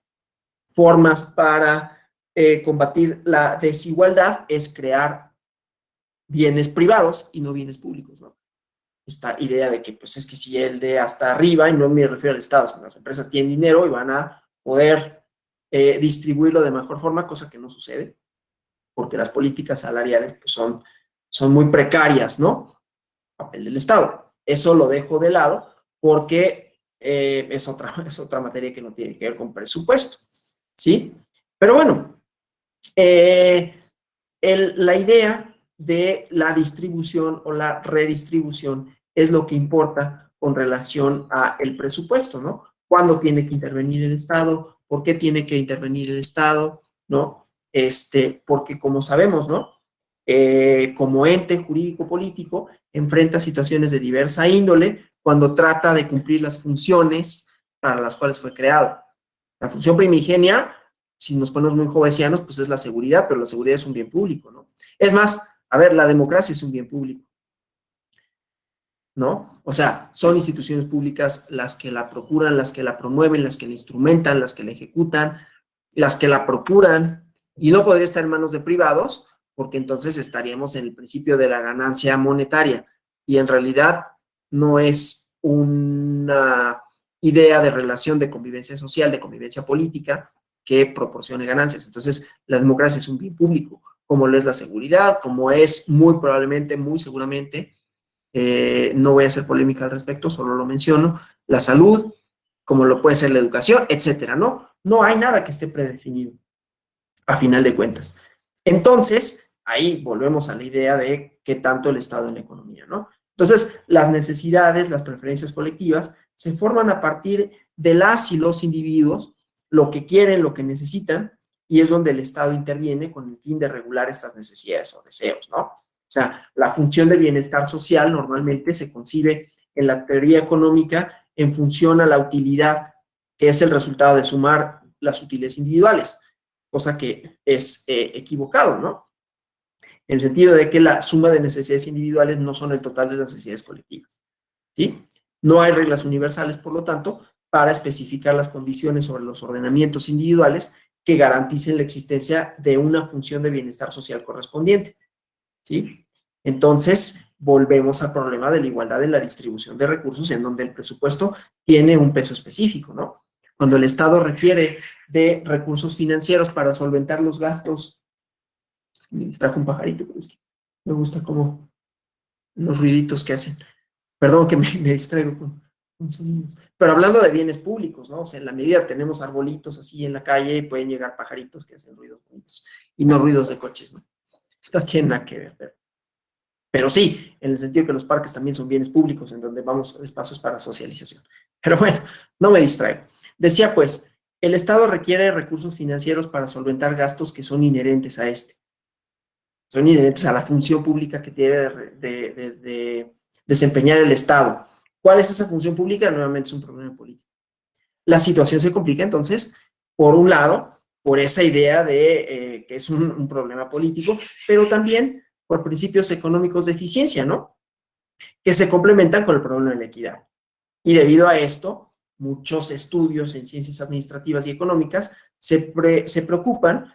formas para combatir la desigualdad es crear bienes privados y no bienes públicos, ¿no? Esta idea de que, pues, es que si el de hasta arriba, y no me refiero al Estado, sino las empresas tienen dinero y van a poder distribuirlo de mejor forma, cosa que no sucede, porque las políticas salariales pues, son muy precarias, ¿no? Papel del Estado. Eso lo dejo de lado porque es otra materia que no tiene que ver con presupuesto, ¿sí? Pero bueno, la idea de la distribución o la redistribución es lo que importa con relación al presupuesto, ¿no? ¿Cuándo tiene que intervenir el Estado? ¿Por qué tiene que intervenir el Estado? ¿No? Porque como sabemos, ¿no? Como ente jurídico político, enfrenta situaciones de diversa índole cuando trata de cumplir las funciones para las cuales fue creado. La función primigenia, si nos ponemos muy jovencianos, pues es la seguridad, pero la seguridad es un bien público, ¿no? Es más, a ver, la democracia es un bien público, ¿no? O sea, son instituciones públicas las que la procuran, las que la promueven, las que la instrumentan, las que la ejecutan, las que la procuran, y no podría estar en manos de privados, porque entonces estaríamos en el principio de la ganancia monetaria, y en realidad no es una idea de relación de convivencia social, de convivencia política, que proporcione ganancias. Entonces, la democracia es un bien público, como lo es la seguridad, como es muy probablemente, muy seguramente, no voy a hacer polémica al respecto, solo lo menciono, la salud, como lo puede ser la educación, etcétera, ¿no? No hay nada que esté predefinido, a final de cuentas. Entonces, ahí volvemos a la idea de qué tanto el Estado en la economía, ¿no? Entonces, las necesidades, las preferencias colectivas, se forman a partir de las y los individuos, lo que quieren, lo que necesitan, y es donde el Estado interviene con el fin de regular estas necesidades o deseos, ¿no? O sea, la función de bienestar social normalmente se concibe en la teoría económica en función a la utilidad, que es el resultado de sumar las utilidades individuales, cosa que es equivocado, ¿no? En el sentido de que la suma de necesidades individuales no son el total de las necesidades colectivas, ¿sí? No hay reglas universales, por lo tanto, para especificar las condiciones sobre los ordenamientos individuales que garanticen la existencia de una función de bienestar social correspondiente, ¿sí? Entonces, volvemos al problema de la igualdad en la distribución de recursos, en donde el presupuesto tiene un peso específico, ¿no? Cuando el Estado requiere de recursos financieros para solventar los gastos, me distrajo un pajarito, pero es que me gusta como los ruiditos que hacen. Perdón que me distraigo con sonidos. Pero hablando de bienes públicos, ¿no? O sea, en la medida tenemos arbolitos así en la calle y pueden llegar pajaritos que hacen ruidos bonitos y no ruidos de coches, ¿no? No tiene nada que ver, pero sí, en el sentido que los parques también son bienes públicos, en donde vamos a espacios para socialización. Pero bueno, no me distraigo. Decía pues, el Estado requiere recursos financieros para solventar gastos que son inherentes a son inherentes a la función pública que debe de desempeñar el Estado. ¿Cuál es esa función pública? Nuevamente es un problema político. La situación se complica entonces, por un lado, por esa idea de que es un problema político, pero también por principios económicos de eficiencia, ¿no? Que se complementan con el problema de la equidad. Y debido a esto, muchos estudios en ciencias administrativas y económicas se preocupan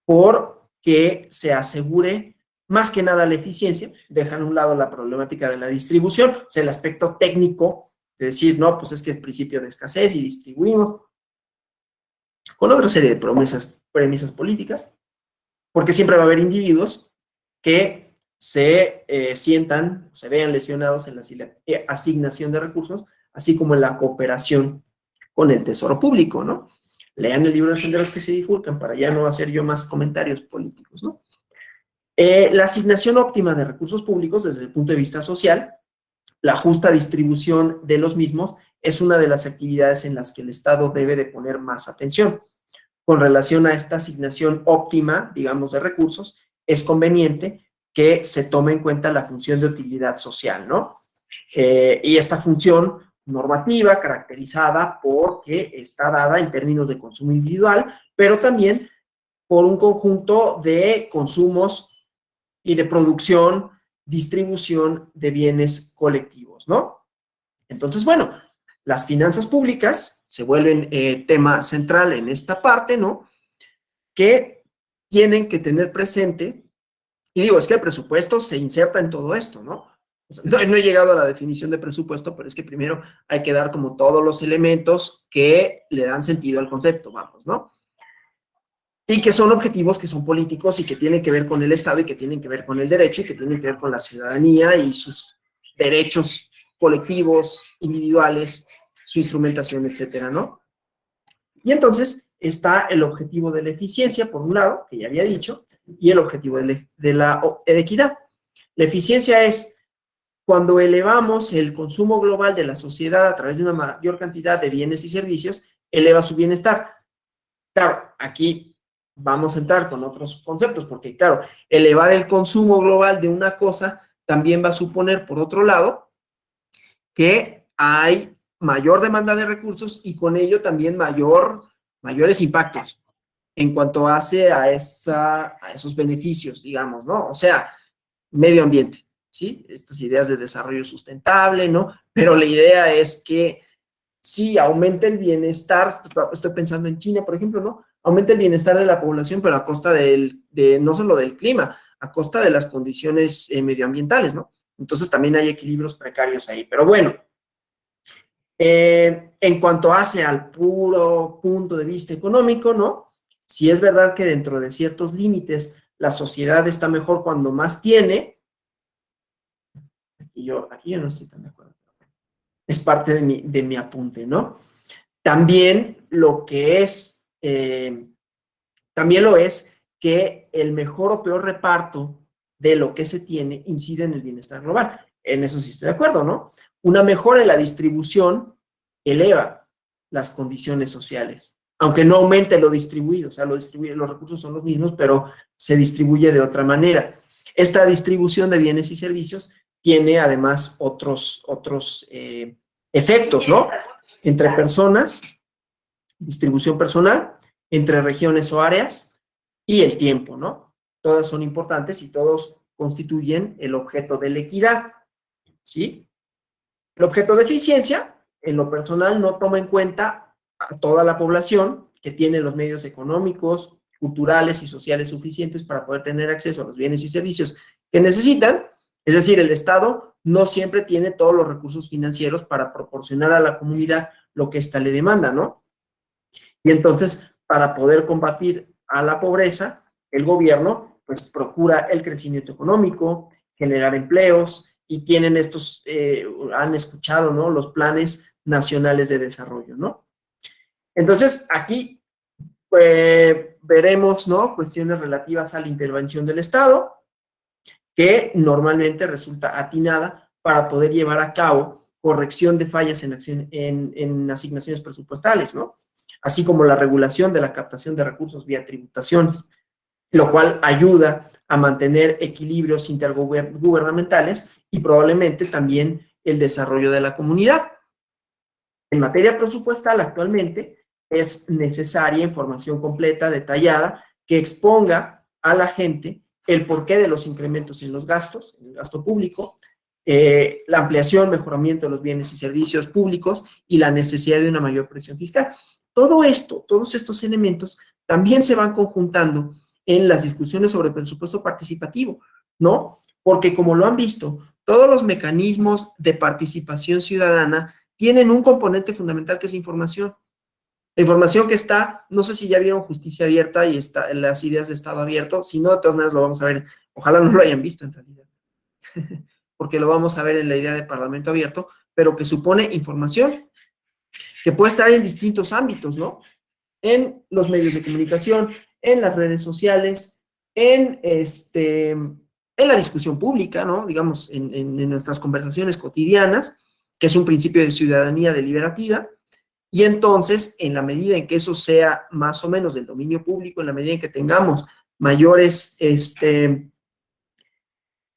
por que se asegure más que nada la eficiencia, dejan a un lado la problemática de la distribución, o sea, el aspecto técnico de decir, no, pues es que es principio de escasez y distribuimos, con otra serie de premisas políticas, porque siempre va a haber individuos que se sientan, se vean lesionados en la asignación de recursos, así como en la cooperación con el tesoro público, ¿no? Lean el libro de senderos que se bifurcan para ya no hacer yo más comentarios políticos, ¿no? La asignación óptima de recursos públicos desde el punto de vista social, la justa distribución de los mismos, es una de las actividades en las que el Estado debe de poner más atención. Con relación a esta asignación óptima, digamos, de recursos, es conveniente que se tome en cuenta la función de utilidad social, ¿no? Y esta función normativa caracterizada porque está dada en términos de consumo individual, pero también por un conjunto de consumos y de producción, distribución de bienes colectivos, ¿no? Entonces, bueno, las finanzas públicas se vuelven tema central en esta parte, ¿no? que tienen que tener presente, y digo, es que el presupuesto se inserta en todo esto, ¿no? O sea, no he llegado a la definición de presupuesto, pero es que primero hay que dar como todos los elementos que le dan sentido al concepto, vamos, ¿no? Y que son objetivos que son políticos y que tienen que ver con el Estado y que tienen que ver con el derecho y que tienen que ver con la ciudadanía y sus derechos colectivos, individuales, su instrumentación, etcétera, ¿no? Y entonces está el objetivo de la eficiencia, por un lado, que ya había dicho, y el objetivo de la equidad. La eficiencia es cuando elevamos el consumo global de la sociedad a través de una mayor cantidad de bienes y servicios, eleva su bienestar. Claro, aquí vamos a entrar con otros conceptos, porque claro, elevar el consumo global de una cosa también va a suponer, por otro lado, que hay mayor demanda de recursos y con ello también mayores impactos en cuanto hace a esos beneficios, digamos, ¿no? O sea, medio ambiente, ¿sí? Estas ideas de desarrollo sustentable, ¿no? Pero la idea es que sí, aumenta el bienestar, estoy pensando en China, por ejemplo, ¿no? Aumenta el bienestar de la población, pero a costa no solo del clima, a costa de las condiciones medioambientales, ¿no? Entonces también hay equilibrios precarios ahí. Pero bueno, en cuanto hace al puro punto de vista económico, ¿no? Si es verdad que dentro de ciertos límites la sociedad está mejor cuando más tiene, aquí yo no estoy tan de acuerdo. Es parte de mi apunte, ¿no? También también lo es que el mejor o peor reparto de lo que se tiene incide en el bienestar global. En eso sí estoy de acuerdo, ¿no? Una mejora en la distribución eleva las condiciones sociales, aunque no aumente lo distribuido, o sea, los recursos son los mismos, pero se distribuye de otra manera. Esta distribución de bienes y servicios tiene además otros efectos, ¿no? Entre personas, distribución personal, entre regiones o áreas y el tiempo, ¿no? Todas son importantes y todos constituyen el objeto de la equidad, ¿sí? El objeto de eficiencia, en lo personal, no toma en cuenta a toda la población que tiene los medios económicos, culturales y sociales suficientes para poder tener acceso a los bienes y servicios que necesitan. Es decir, el Estado no siempre tiene todos los recursos financieros para proporcionar a la comunidad lo que ésta le demanda, ¿no? Y entonces, para poder combatir a la pobreza, el gobierno pues procura el crecimiento económico, generar empleos y tienen han escuchado, ¿no? Los planes nacionales de desarrollo, ¿no? Entonces, aquí veremos, ¿no? Cuestiones relativas a la intervención del Estado, que normalmente resulta atinada para poder llevar a cabo corrección de fallas en asignaciones presupuestales, ¿no? Así como la regulación de la captación de recursos vía tributaciones, lo cual ayuda a mantener equilibrios intergubernamentales y probablemente también el desarrollo de la comunidad. En materia presupuestal, actualmente es necesaria información completa, detallada, que exponga a la gente el porqué de los incrementos en los gastos, en el gasto público, la ampliación, mejoramiento de los bienes y servicios públicos y la necesidad de una mayor presión fiscal. Todo esto, todos estos elementos también se van conjuntando en las discusiones sobre el presupuesto participativo, ¿no? Porque como lo han visto, todos los mecanismos de participación ciudadana tienen un componente fundamental que es la información. La información que está, no sé si ya vieron Justicia Abierta y las ideas de Estado Abierto, si no, de todas maneras lo vamos a ver, ojalá no lo hayan visto en realidad, porque lo vamos a ver en la idea de Parlamento Abierto, pero que supone información que puede estar en distintos ámbitos, ¿no? En los medios de comunicación, en las redes sociales, en la discusión pública, ¿no? Digamos, en nuestras conversaciones cotidianas, que es un principio de ciudadanía deliberativa, y entonces, en la medida en que eso sea más o menos del dominio público, en la medida en que tengamos mayores, pues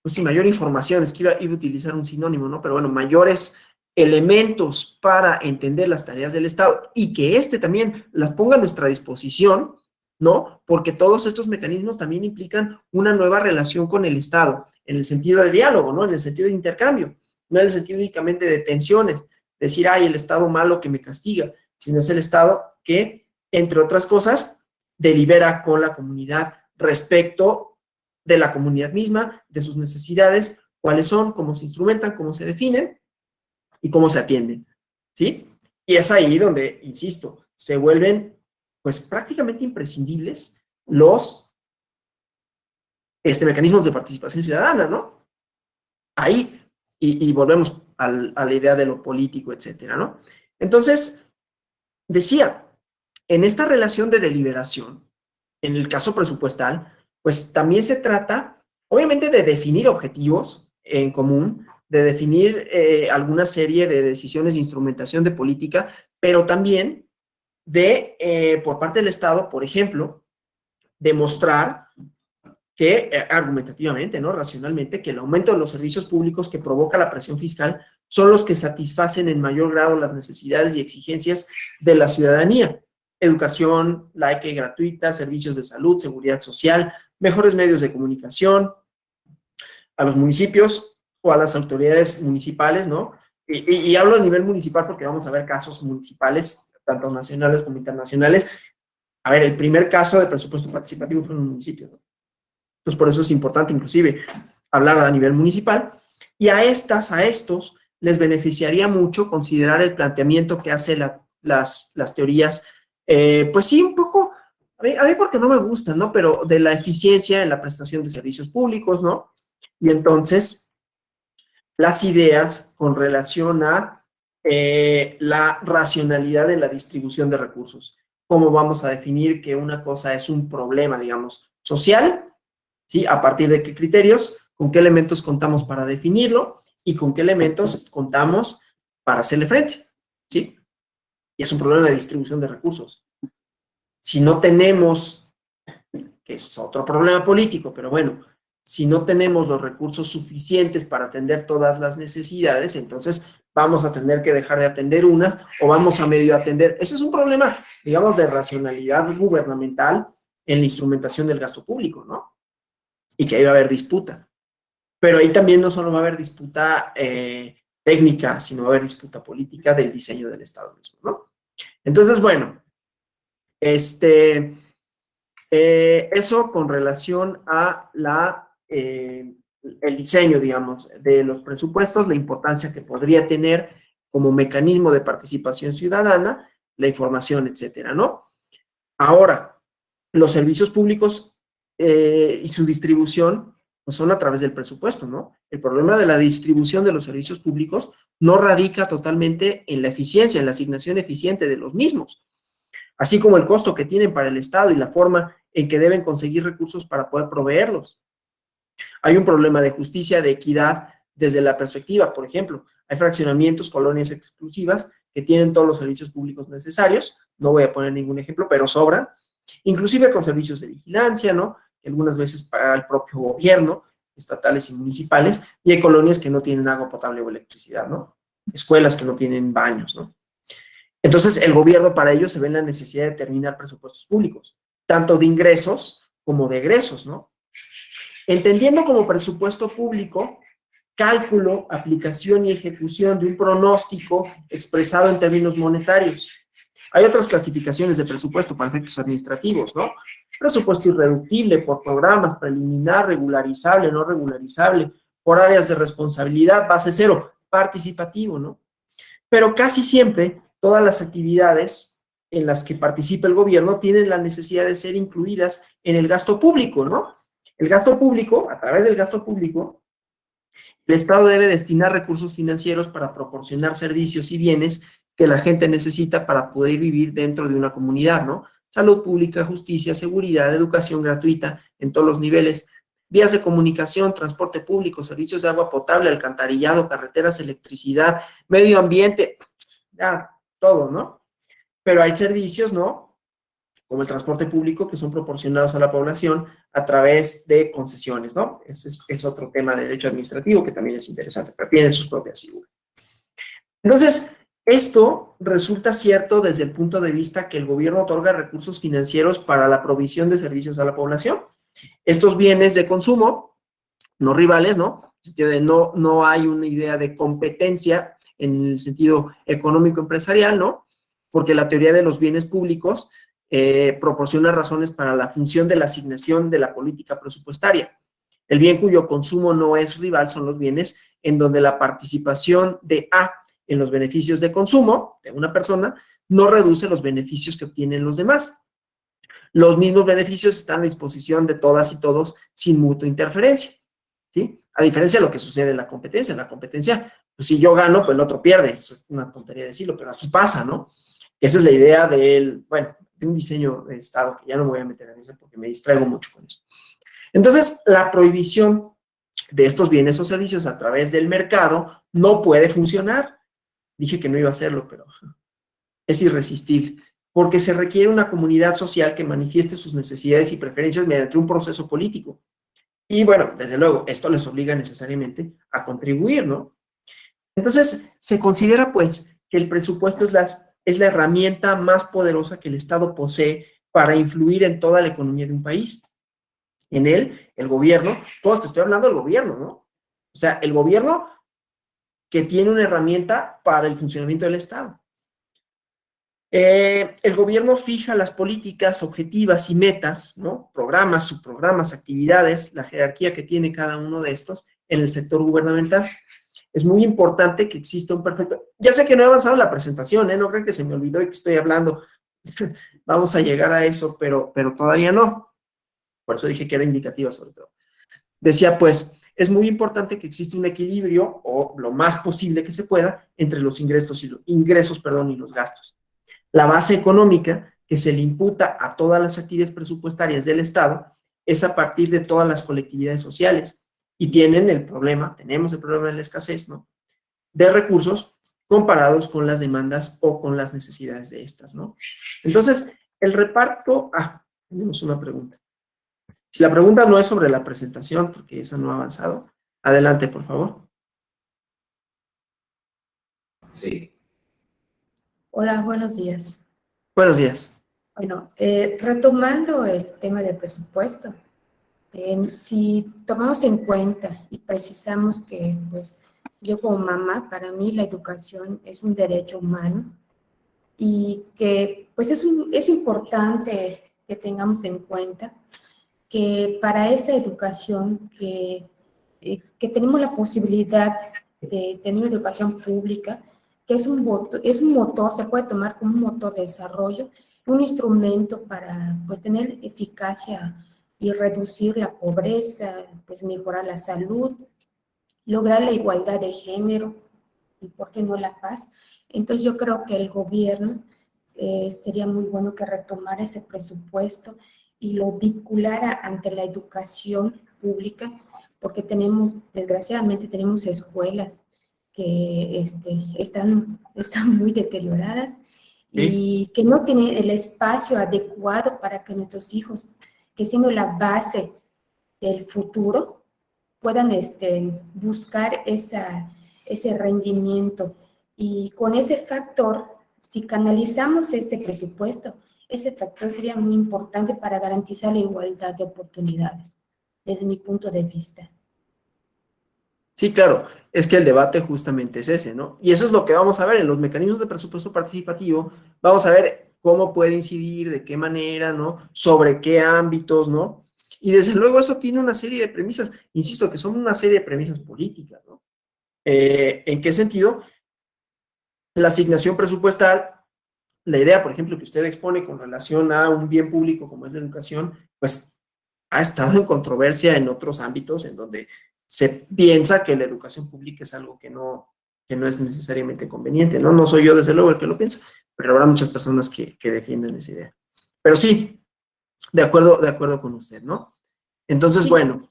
sí, mayor información, es que iba a utilizar un sinónimo, ¿no? Pero bueno, mayores elementos para entender las tareas del Estado y que también las ponga a nuestra disposición, ¿no? Porque todos estos mecanismos también implican una nueva relación con el Estado, en el sentido de diálogo, ¿no? En el sentido de intercambio, no en el sentido únicamente de tensiones, decir, ay, el Estado malo que me castiga, sino es el Estado que, entre otras cosas, delibera con la comunidad respecto de la comunidad misma, de sus necesidades, cuáles son, cómo se instrumentan, cómo se definen y cómo se atienden, ¿sí? Y es ahí donde, insisto, se vuelven pues prácticamente imprescindibles los mecanismos de participación ciudadana, ¿no? Ahí, y volvemos a la idea de lo político, etcétera, ¿no? Entonces, decía, en esta relación de deliberación, en el caso presupuestal, pues también se trata, obviamente, de definir objetivos en común, de definir alguna serie de decisiones de instrumentación de política, pero también de, por parte del Estado, por ejemplo, demostrar que argumentativamente, ¿no? Racionalmente, que el aumento de los servicios públicos que provoca la presión fiscal son los que satisfacen en mayor grado las necesidades y exigencias de la ciudadanía. Educación laica y gratuita, servicios de salud, seguridad social, mejores medios de comunicación, a los municipios o a las autoridades municipales, ¿no? Y hablo a nivel municipal porque vamos a ver casos municipales, tanto nacionales como internacionales. A ver, el primer caso de presupuesto participativo fue en un municipio, ¿no? Entonces, por eso es importante, inclusive, hablar a nivel municipal. Y a estos, les beneficiaría mucho considerar el planteamiento que hace las teorías, pues sí, un poco, a mí porque no me gustan, ¿no? Pero de la eficiencia en la prestación de servicios públicos, ¿no? Y entonces, las ideas con relación a la racionalidad de la distribución de recursos. ¿Cómo vamos a definir que una cosa es un problema, digamos, social? ¿Sí? ¿A partir de qué criterios? ¿Con qué elementos contamos para definirlo? ¿Y con qué elementos contamos para hacerle frente? ¿Sí? Y es un problema de distribución de recursos. Si no tenemos, que es otro problema político, pero bueno, si no tenemos los recursos suficientes para atender todas las necesidades, entonces vamos a tener que dejar de atender unas o vamos a medio atender. Ese es un problema, digamos, de racionalidad gubernamental en la instrumentación del gasto público, ¿no? Y que ahí va a haber disputa. Pero ahí también no solo va a haber disputa técnica, sino va a haber disputa política del diseño del Estado mismo, ¿no? Entonces, bueno, eso con relación a el diseño, digamos, de los presupuestos, la importancia que podría tener como mecanismo de participación ciudadana, la información, etcétera, ¿no? Ahora, los servicios públicos y su distribución pues son a través del presupuesto, ¿no? El problema de la distribución de los servicios públicos no radica totalmente en la eficiencia, en la asignación eficiente de los mismos, así como el costo que tienen para el Estado y la forma en que deben conseguir recursos para poder proveerlos. Hay un problema de justicia, de equidad desde la perspectiva, por ejemplo, hay fraccionamientos, colonias exclusivas que tienen todos los servicios públicos necesarios, no voy a poner ningún ejemplo, pero sobran, inclusive con servicios de vigilancia, ¿no? Que algunas veces paga el propio gobierno, estatales y municipales, y hay colonias que no tienen agua potable o electricidad, ¿no? Escuelas que no tienen baños, ¿no? Entonces, el gobierno para ello se ve en la necesidad de determinar presupuestos públicos, tanto de ingresos como de egresos, ¿no? Entendiendo como presupuesto público, cálculo, aplicación y ejecución de un pronóstico expresado en términos monetarios. Hay otras clasificaciones de presupuesto para efectos administrativos, ¿no? Presupuesto irreductible por programas, preliminar, regularizable, no regularizable, por áreas de responsabilidad, base cero, participativo, ¿no? Pero casi siempre todas las actividades en las que participa el gobierno tienen la necesidad de ser incluidas en el gasto público, ¿no? El gasto público, a través del gasto público, el Estado debe destinar recursos financieros para proporcionar servicios y bienes que la gente necesita para poder vivir dentro de una comunidad, ¿no? Salud pública, justicia, seguridad, educación gratuita en todos los niveles, vías de comunicación, transporte público, servicios de agua potable, alcantarillado, carreteras, electricidad, medio ambiente, ya, todo, ¿no? Pero hay servicios, ¿no? Como el transporte público, que son proporcionados a la población a través de concesiones, ¿no? Este es otro tema de derecho administrativo que también es interesante, pero tiene sus propias figuras. Entonces, esto resulta cierto desde el punto de vista que el gobierno otorga recursos financieros para la provisión de servicios a la población. Estos bienes de consumo, no rivales, ¿no? En el sentido de no hay una idea de competencia en el sentido económico empresarial, ¿no? Porque la teoría de los bienes públicos proporciona razones para la función de la asignación de la política presupuestaria. El bien cuyo consumo no es rival son los bienes en donde la participación de A en los beneficios de consumo de una persona no reduce los beneficios que obtienen los demás. Los mismos beneficios están a disposición de todas y todos sin mutua interferencia, ¿sí? A diferencia de lo que sucede en la competencia. En la competencia, pues si yo gano, pues el otro pierde. Eso es una tontería decirlo, pero así pasa, ¿no? Esa es la idea bueno, de un diseño de Estado, que ya no me voy a meter en eso porque me distraigo mucho con eso. Entonces, la prohibición de estos bienes o servicios a través del mercado no puede funcionar. Dije que no iba a hacerlo, pero es irresistible, porque se requiere una comunidad social que manifieste sus necesidades y preferencias mediante un proceso político. Y bueno, desde luego, esto les obliga necesariamente a contribuir, ¿no? Entonces, se considera pues que el presupuesto es la herramienta más poderosa que el Estado posee para influir en toda la economía de un país. En él, el gobierno, todos te estoy hablando del gobierno, ¿no? O sea, el gobierno que tiene una herramienta para el funcionamiento del Estado. El gobierno fija las políticas objetivas y metas, ¿no? Programas, subprogramas, actividades, la jerarquía que tiene cada uno de estos en el sector gubernamental. Es muy importante que exista un perfecto... Ya sé que no he avanzado en la presentación, ¿eh? No creo que se me olvidó y que estoy hablando. Vamos a llegar a eso, pero todavía no. Por eso dije que era indicativa sobre todo. Decía, pues, es muy importante que exista un equilibrio, o lo más posible que se pueda, entre los ingresos y los gastos. La base económica que se le imputa a todas las actividades presupuestarias del Estado es a partir de todas las colectividades sociales y tenemos el problema de la escasez, ¿no? De recursos comparados con las demandas o con las necesidades de estas, ¿no? Entonces, el reparto, tenemos una pregunta. Si la pregunta no es sobre la presentación, porque esa no ha avanzado, adelante, por favor. Sí. Hola, buenos días. Buenos días. Bueno, retomando el tema del presupuesto, si tomamos en cuenta y precisamos que, pues, yo como mamá, para mí la educación es un derecho humano y que, pues, es importante que tengamos en cuenta que para esa educación que tenemos la posibilidad de tener una educación pública, que es un motor, se puede tomar como un motor de desarrollo, un instrumento para pues, tener eficacia y reducir la pobreza, pues mejorar la salud, lograr la igualdad de género y, ¿por qué no, la paz? Entonces yo creo que el gobierno sería muy bueno que retomara ese presupuesto y lo vinculara ante la educación pública, porque desgraciadamente tenemos escuelas que están muy deterioradas y que no tienen el espacio adecuado para que nuestros hijos, que siendo la base del futuro, puedan buscar ese rendimiento. Y con ese factor, si canalizamos ese presupuesto, ese factor sería muy importante para garantizar la igualdad de oportunidades, desde mi punto de vista. Sí, claro, es que el debate justamente es ese, ¿no? Y eso es lo que vamos a ver en los mecanismos de presupuesto participativo, vamos a ver cómo puede incidir, de qué manera, ¿no? Sobre qué ámbitos, ¿no? Y desde luego eso tiene una serie de premisas, insisto, que son una serie de premisas políticas, ¿no? ¿En qué sentido? La asignación presupuestal, la idea, por ejemplo, que usted expone con relación a un bien público como es la educación, pues ha estado en controversia en otros ámbitos en donde se piensa que la educación pública es algo que no es necesariamente conveniente, ¿no? No soy yo, desde luego, el que lo piensa, pero habrá muchas personas que defienden esa idea. Pero sí, de acuerdo con usted, ¿no? Entonces, sí, bueno.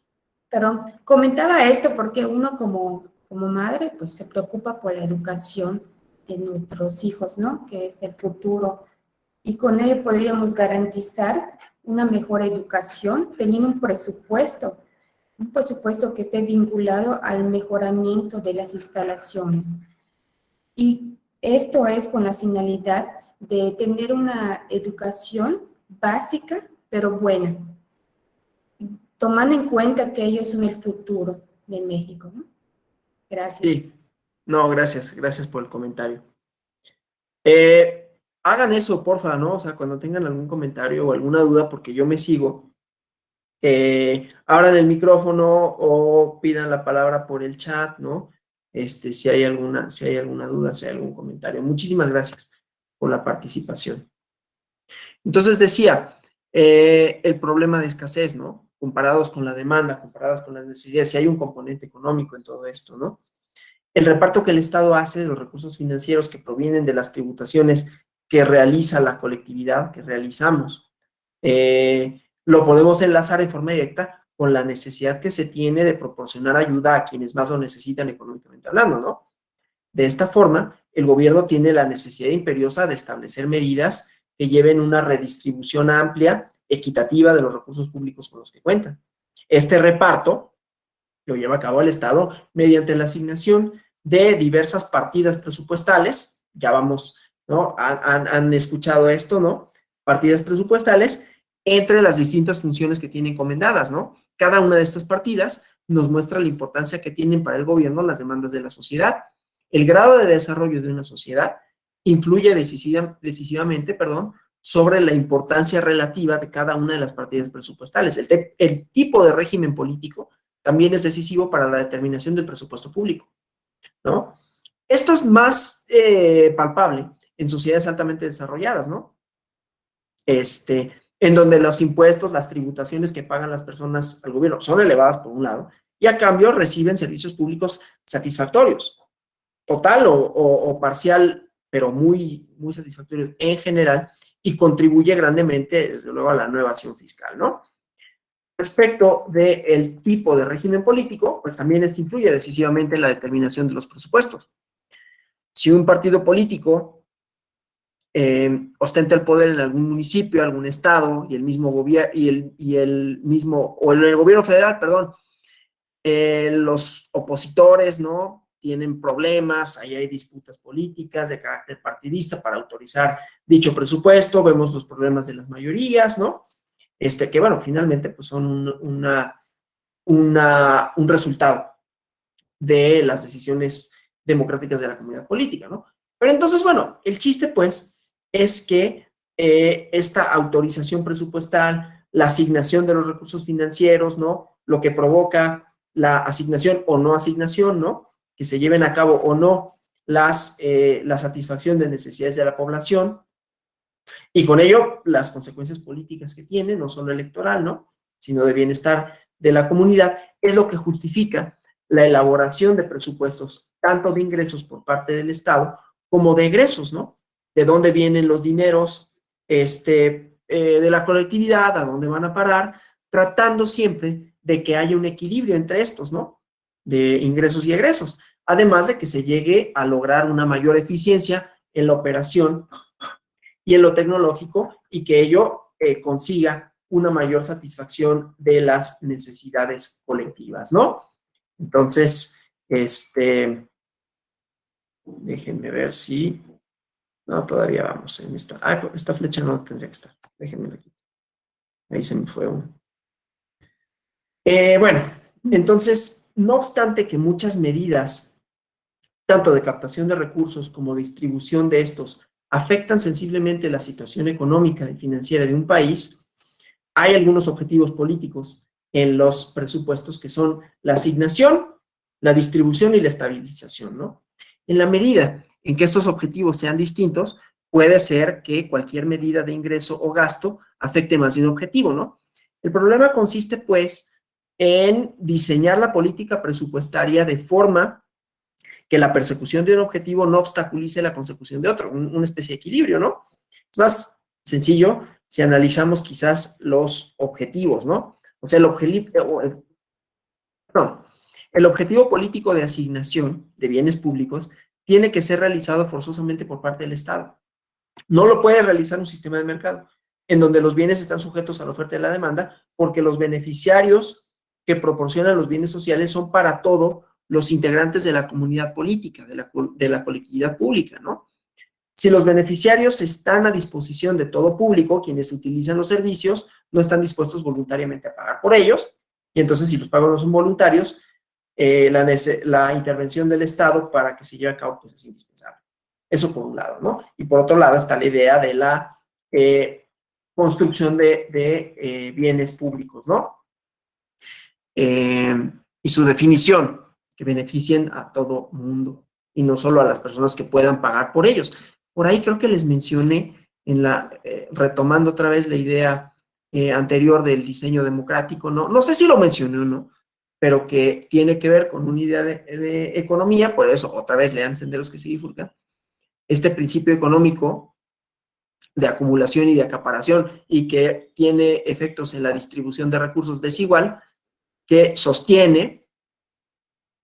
Pero comentaba esto porque uno como madre, pues se preocupa por la educación de nuestros hijos, ¿no? Que es el futuro. Y con ello podríamos garantizar una mejor educación teniendo un presupuesto que esté vinculado al mejoramiento de las instalaciones. Y esto es con la finalidad de tener una educación básica, pero buena, tomando en cuenta que ellos son el futuro de México, ¿no? Gracias. Sí, no, gracias por el comentario. hagan eso, porfa, ¿no? O sea, cuando tengan algún comentario o alguna duda, porque yo me sigo, abran el micrófono o pidan la palabra por el chat, ¿no? Si hay alguna duda, si hay algún comentario. Muchísimas gracias por la participación. Entonces decía, el problema de escasez, ¿no? Comparados con la demanda, comparados con las necesidades, si hay un componente económico en todo esto, ¿no? El reparto que el Estado hace de los recursos financieros que provienen de las tributaciones que realiza la colectividad, que realizamos, lo podemos enlazar de forma directa con la necesidad que se tiene de proporcionar ayuda a quienes más lo necesitan económicamente hablando, ¿no? De esta forma, el gobierno tiene la necesidad imperiosa de establecer medidas que lleven una redistribución amplia, equitativa de los recursos públicos con los que cuentan. Este reparto lo lleva a cabo el Estado mediante la asignación de diversas partidas presupuestales, ya vamos, ¿no? Han escuchado esto, ¿no? Partidas presupuestales entre las distintas funciones que tienen encomendadas, ¿no? Cada una de estas partidas nos muestra la importancia que tienen para el gobierno las demandas de la sociedad. El grado de desarrollo de una sociedad influye decisivamente, sobre la importancia relativa de cada una de las partidas presupuestales. El tipo de régimen político también es decisivo para la determinación del presupuesto público, ¿no? Esto es más palpable en sociedades altamente desarrolladas, ¿no? En donde los impuestos, las tributaciones que pagan las personas al gobierno son elevadas por un lado, y a cambio reciben servicios públicos satisfactorios, total o parcial, pero muy, muy satisfactorios en general, y contribuye grandemente, desde luego, a la nueva acción fiscal, ¿no? Respecto del tipo de régimen político, pues también esto influye decisivamente en la determinación de los presupuestos. Si un partido político ostenta el poder en algún municipio, algún estado, y el mismo gobierno, o en el gobierno federal, perdón, los opositores, ¿no? Tienen problemas, ahí hay disputas políticas de carácter partidista para autorizar dicho presupuesto, vemos los problemas de las mayorías, ¿no? Que bueno, finalmente pues son un resultado de las decisiones democráticas de la comunidad política, ¿no? Pero entonces, bueno, el chiste pues es que esta autorización presupuestal, la asignación de los recursos financieros, ¿no? Lo que provoca la asignación o no asignación, ¿no? Que se lleven a cabo o no la satisfacción de necesidades de la población, y con ello las consecuencias políticas que tiene, no solo electoral, ¿no? Sino de bienestar de la comunidad, es lo que justifica la elaboración de presupuestos, tanto de ingresos por parte del Estado como de egresos, ¿no? De dónde vienen los dineros de la colectividad, a dónde van a parar, tratando siempre de que haya un equilibrio entre estos, ¿no? De ingresos y egresos, además de que se llegue a lograr una mayor eficiencia en la operación y en lo tecnológico, y que ello consiga una mayor satisfacción de las necesidades colectivas, ¿no? Entonces, déjenme ver si, no, todavía vamos en esta flecha no tendría que estar, déjenme aquí, ahí se me fue uno. Bueno, entonces, no obstante que muchas medidas, tanto de captación de recursos como distribución de estos, afectan sensiblemente la situación económica y financiera de un país, hay algunos objetivos políticos en los presupuestos que son la asignación, la distribución y la estabilización, ¿no? En la medida en que estos objetivos sean distintos, puede ser que cualquier medida de ingreso o gasto afecte más de un objetivo, ¿no? El problema consiste, pues, en diseñar la política presupuestaria de forma que la persecución de un objetivo no obstaculice la consecución de otro, una especie de equilibrio, ¿no? Es más sencillo si analizamos quizás los objetivos, ¿no? O sea, el objetivo político de asignación de bienes públicos tiene que ser realizado forzosamente por parte del Estado. No lo puede realizar un sistema de mercado, en donde los bienes están sujetos a la oferta y la demanda, porque los beneficiarios que proporcionan los bienes sociales son para todos los integrantes de la comunidad política, de la colectividad pública, ¿no? Si los beneficiarios están a disposición de todo público, quienes utilizan los servicios no están dispuestos voluntariamente a pagar por ellos, y entonces si los pagos no son voluntarios, la intervención del Estado para que se lleve a cabo pues es indispensable. Eso por un lado, ¿no? Y por otro lado está la idea de la construcción de bienes públicos, ¿no? Y su definición, que beneficien a todo mundo y no solo a las personas que puedan pagar por ellos. Por ahí creo que les mencioné, retomando otra vez la idea anterior del diseño democrático, ¿no? No sé si lo mencioné o no, pero que tiene que ver con una idea de economía, por eso otra vez lean Senderos que se bifurcan, este principio económico de acumulación y de acaparación y que tiene efectos en la distribución de recursos desigual, que sostiene,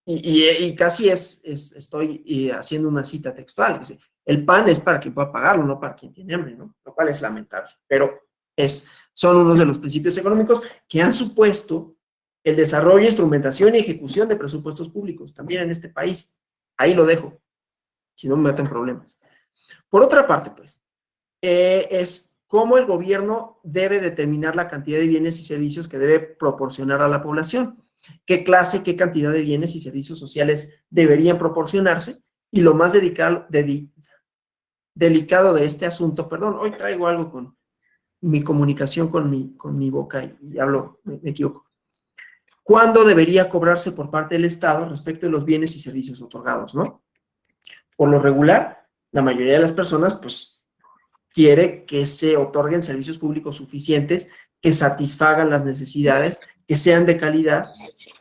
y casi estoy haciendo una cita textual, dice, el pan es para quien pueda pagarlo, no para quien tiene hambre, ¿no? Lo cual es lamentable, pero son unos de los principios económicos que han supuesto el desarrollo, instrumentación y ejecución de presupuestos públicos, también en este país. Ahí lo dejo, si no me meto en problemas. Por otra parte, pues, es cómo el gobierno debe determinar la cantidad de bienes y servicios que debe proporcionar a la población, qué clase, qué cantidad de bienes y servicios sociales deberían proporcionarse, y lo más delicado de este asunto, perdón, hoy traigo algo con mi comunicación con mi boca y hablo, me equivoco. ¿Cuándo debería cobrarse por parte del Estado respecto de los bienes y servicios otorgados, no? Por lo regular, la mayoría de las personas, pues, quiere que se otorguen servicios públicos suficientes que satisfagan las necesidades, que sean de calidad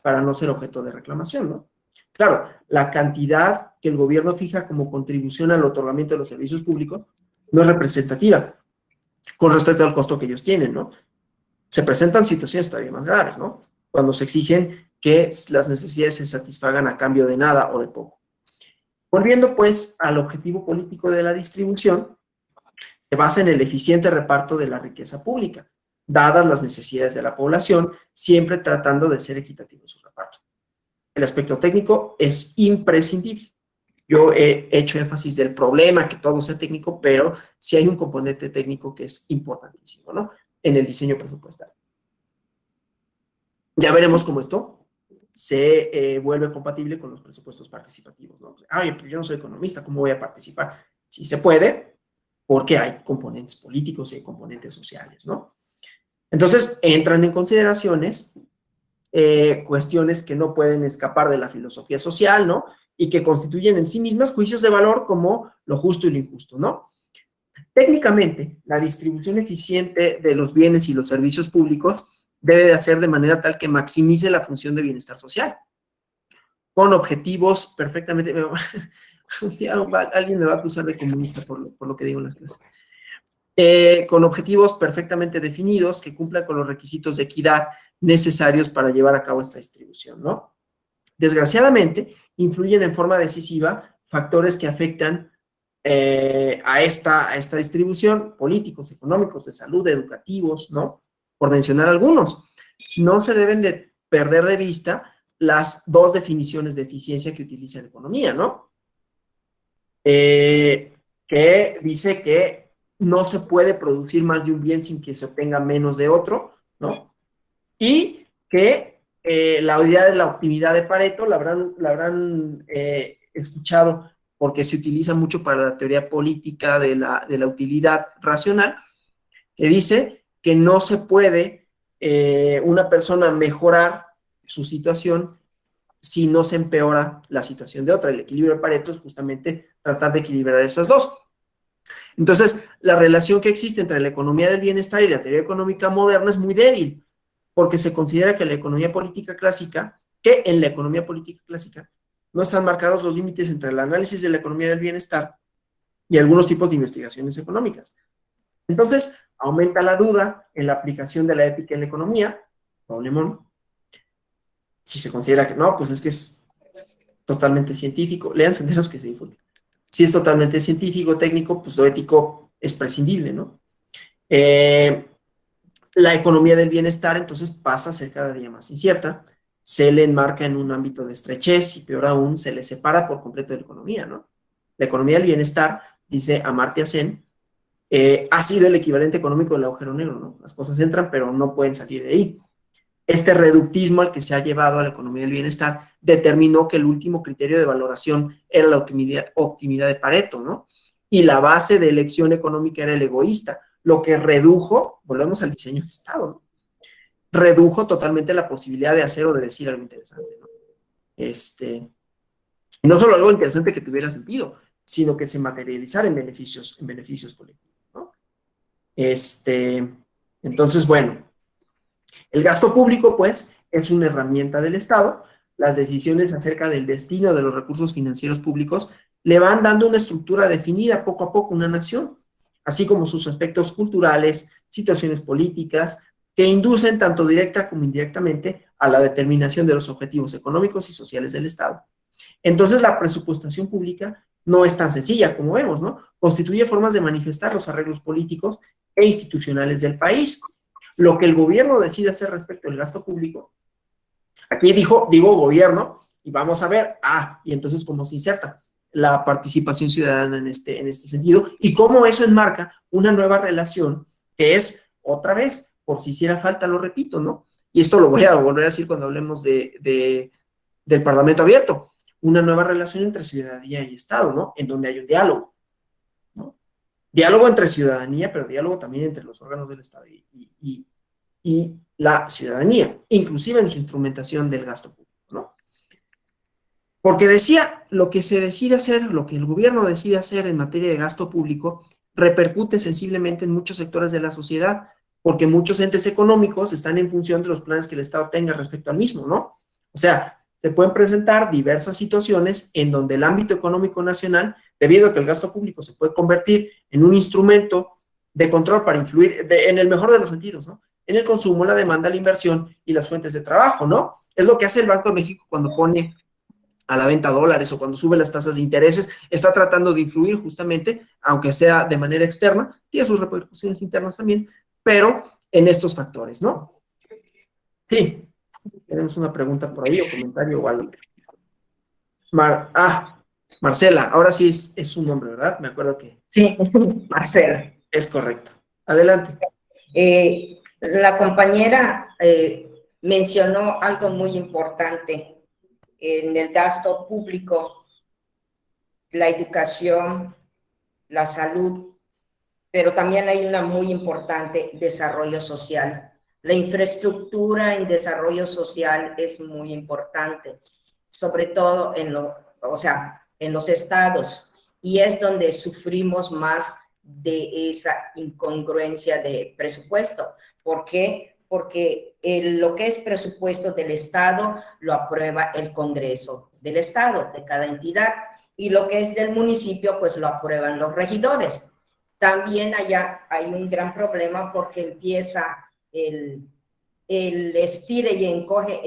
para no ser objeto de reclamación, ¿no? Claro, la cantidad que el gobierno fija como contribución al otorgamiento de los servicios públicos no es representativa con respecto al costo que ellos tienen, ¿no? Se presentan situaciones todavía más graves, ¿no? Cuando se exigen que las necesidades se satisfagan a cambio de nada o de poco. Volviendo, pues, al objetivo político de la distribución, se basa en el eficiente reparto de la riqueza pública, dadas las necesidades de la población, siempre tratando de ser equitativo en su reparto. El aspecto técnico es imprescindible. Yo he hecho énfasis del problema, que todo sea técnico, pero sí hay un componente técnico que es importantísimo, ¿no? En el diseño presupuestal. Ya veremos cómo esto se vuelve compatible con los presupuestos participativos, ¿no? Ay, pero yo no soy economista, ¿cómo voy a participar? Sí se puede, porque hay componentes políticos y hay componentes sociales, ¿no? Entonces, entran en consideraciones cuestiones que no pueden escapar de la filosofía social, ¿no? Y que constituyen en sí mismas juicios de valor como lo justo y lo injusto, ¿no? Técnicamente, la distribución eficiente de los bienes y los servicios públicos debe de hacer de manera tal que maximice la función de bienestar social, con objetivos perfectamente... Alguien me va a acusar de comunista por lo que digo en las clases. Con objetivos perfectamente definidos que cumplan con los requisitos de equidad necesarios para llevar a cabo esta distribución, ¿no? Desgraciadamente, influyen en forma decisiva factores que afectan a esta distribución, políticos, económicos, de salud, educativos, ¿no? Por mencionar algunos. No se deben de perder de vista las dos definiciones de eficiencia que utiliza la economía, ¿no? Que dice que no se puede producir más de un bien sin que se obtenga menos de otro, ¿no? Y que la idea de la optimidad de Pareto la habrán escuchado porque se utiliza mucho para la teoría política de la utilidad racional, que dice que no se puede una persona mejorar su situación si no se empeora la situación de otra. El equilibrio de Pareto es justamente tratar de equilibrar esas dos. Entonces, la relación que existe entre la economía del bienestar y la teoría económica moderna es muy débil, porque se considera que en la economía política clásica no están marcados los límites entre el análisis de la economía del bienestar y algunos tipos de investigaciones económicas. Entonces, aumenta la duda en la aplicación de la ética en la economía, Paulemón, si se considera que no, pues es que es totalmente científico. Lean Senderos que se difunden. Si es totalmente científico, técnico, pues lo ético es prescindible, ¿no? La economía del bienestar entonces pasa a ser cada día más incierta, se le enmarca en un ámbito de estrechez y peor aún, se le separa por completo de la economía, ¿no? La economía del bienestar, dice Amartya Sen, ha sido el equivalente económico del agujero negro, ¿no? Las cosas entran, pero no pueden salir de ahí. Este reductismo al que se ha llevado a la economía del bienestar determinó que el último criterio de valoración era la optimidad de Pareto, ¿no? Y la base de elección económica era el egoísta, lo que redujo, volvemos al diseño de Estado, ¿no? Redujo totalmente la posibilidad de hacer o de decir algo interesante, ¿no? No solo algo interesante que tuviera sentido, sino que se materializara en beneficios colectivos, ¿no? Entonces, bueno, el gasto público, pues, es una herramienta del Estado. Las decisiones acerca del destino de los recursos financieros públicos le van dando una estructura definida poco a poco a una nación, así como sus aspectos culturales, situaciones políticas, que inducen tanto directa como indirectamente a la determinación de los objetivos económicos y sociales del Estado. Entonces, la presupuestación pública no es tan sencilla como vemos, ¿no? Constituye formas de manifestar los arreglos políticos e institucionales del país. Lo que el gobierno decide hacer respecto al gasto público, aquí digo gobierno, y vamos a ver, y entonces cómo se inserta la participación ciudadana en este sentido, y cómo eso enmarca una nueva relación que es, otra vez, por si hiciera falta, lo repito, ¿no? Y esto lo voy a volver a decir cuando hablemos del Parlamento abierto, una nueva relación entre ciudadanía y Estado, ¿no? En donde hay un diálogo, ¿no? Diálogo entre ciudadanía, pero diálogo también entre los órganos del Estado y la ciudadanía, inclusive en su instrumentación del gasto público, ¿no? Porque decía, lo que se decide hacer, lo que el gobierno decide hacer en materia de gasto público, repercute sensiblemente en muchos sectores de la sociedad, porque muchos entes económicos están en función de los planes que el Estado tenga respecto al mismo, ¿no? O sea, se pueden presentar diversas situaciones en donde el ámbito económico nacional, debido a que el gasto público se puede convertir en un instrumento de control para influir, en el mejor de los sentidos, ¿no? En el consumo, la demanda, la inversión y las fuentes de trabajo, ¿no? Es lo que hace el Banco de México cuando pone a la venta dólares o cuando sube las tasas de intereses, está tratando de influir justamente, aunque sea de manera externa, tiene sus repercusiones internas también, pero en estos factores, ¿no? Sí, tenemos una pregunta por ahí o comentario o algo. Marcela, ahora sí es su nombre, ¿verdad? Me acuerdo que... Sí, Marcela. Es correcto. Adelante. La compañera mencionó algo muy importante en el gasto público, la educación, la salud, pero también hay una muy importante, desarrollo social. La infraestructura en desarrollo social es muy importante, sobre todo en los estados, y es donde sufrimos más de esa incongruencia de presupuesto. ¿Por qué? Porque lo que es presupuesto del Estado lo aprueba el Congreso del Estado, de cada entidad, y lo que es del municipio, pues lo aprueban los regidores. También allá hay un gran problema porque empieza el estire y encoge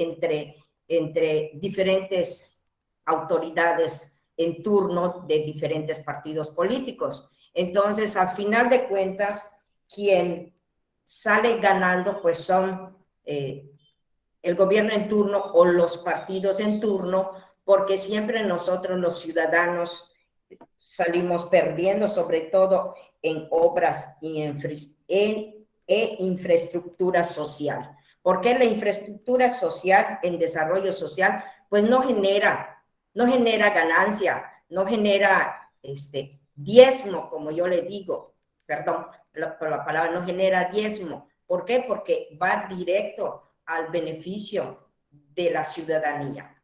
entre diferentes autoridades en turno de diferentes partidos políticos. Entonces, al final de cuentas, quien sale ganando, pues son el gobierno en turno o los partidos en turno, porque siempre nosotros los ciudadanos salimos perdiendo, sobre todo en obras y en infraestructura social. ¿Por qué la infraestructura social en desarrollo social? Pues no genera ganancia, no genera diezmo, como yo le digo, perdón, por la palabra, no genera diezmo. ¿Por qué? Porque va directo al beneficio de la ciudadanía.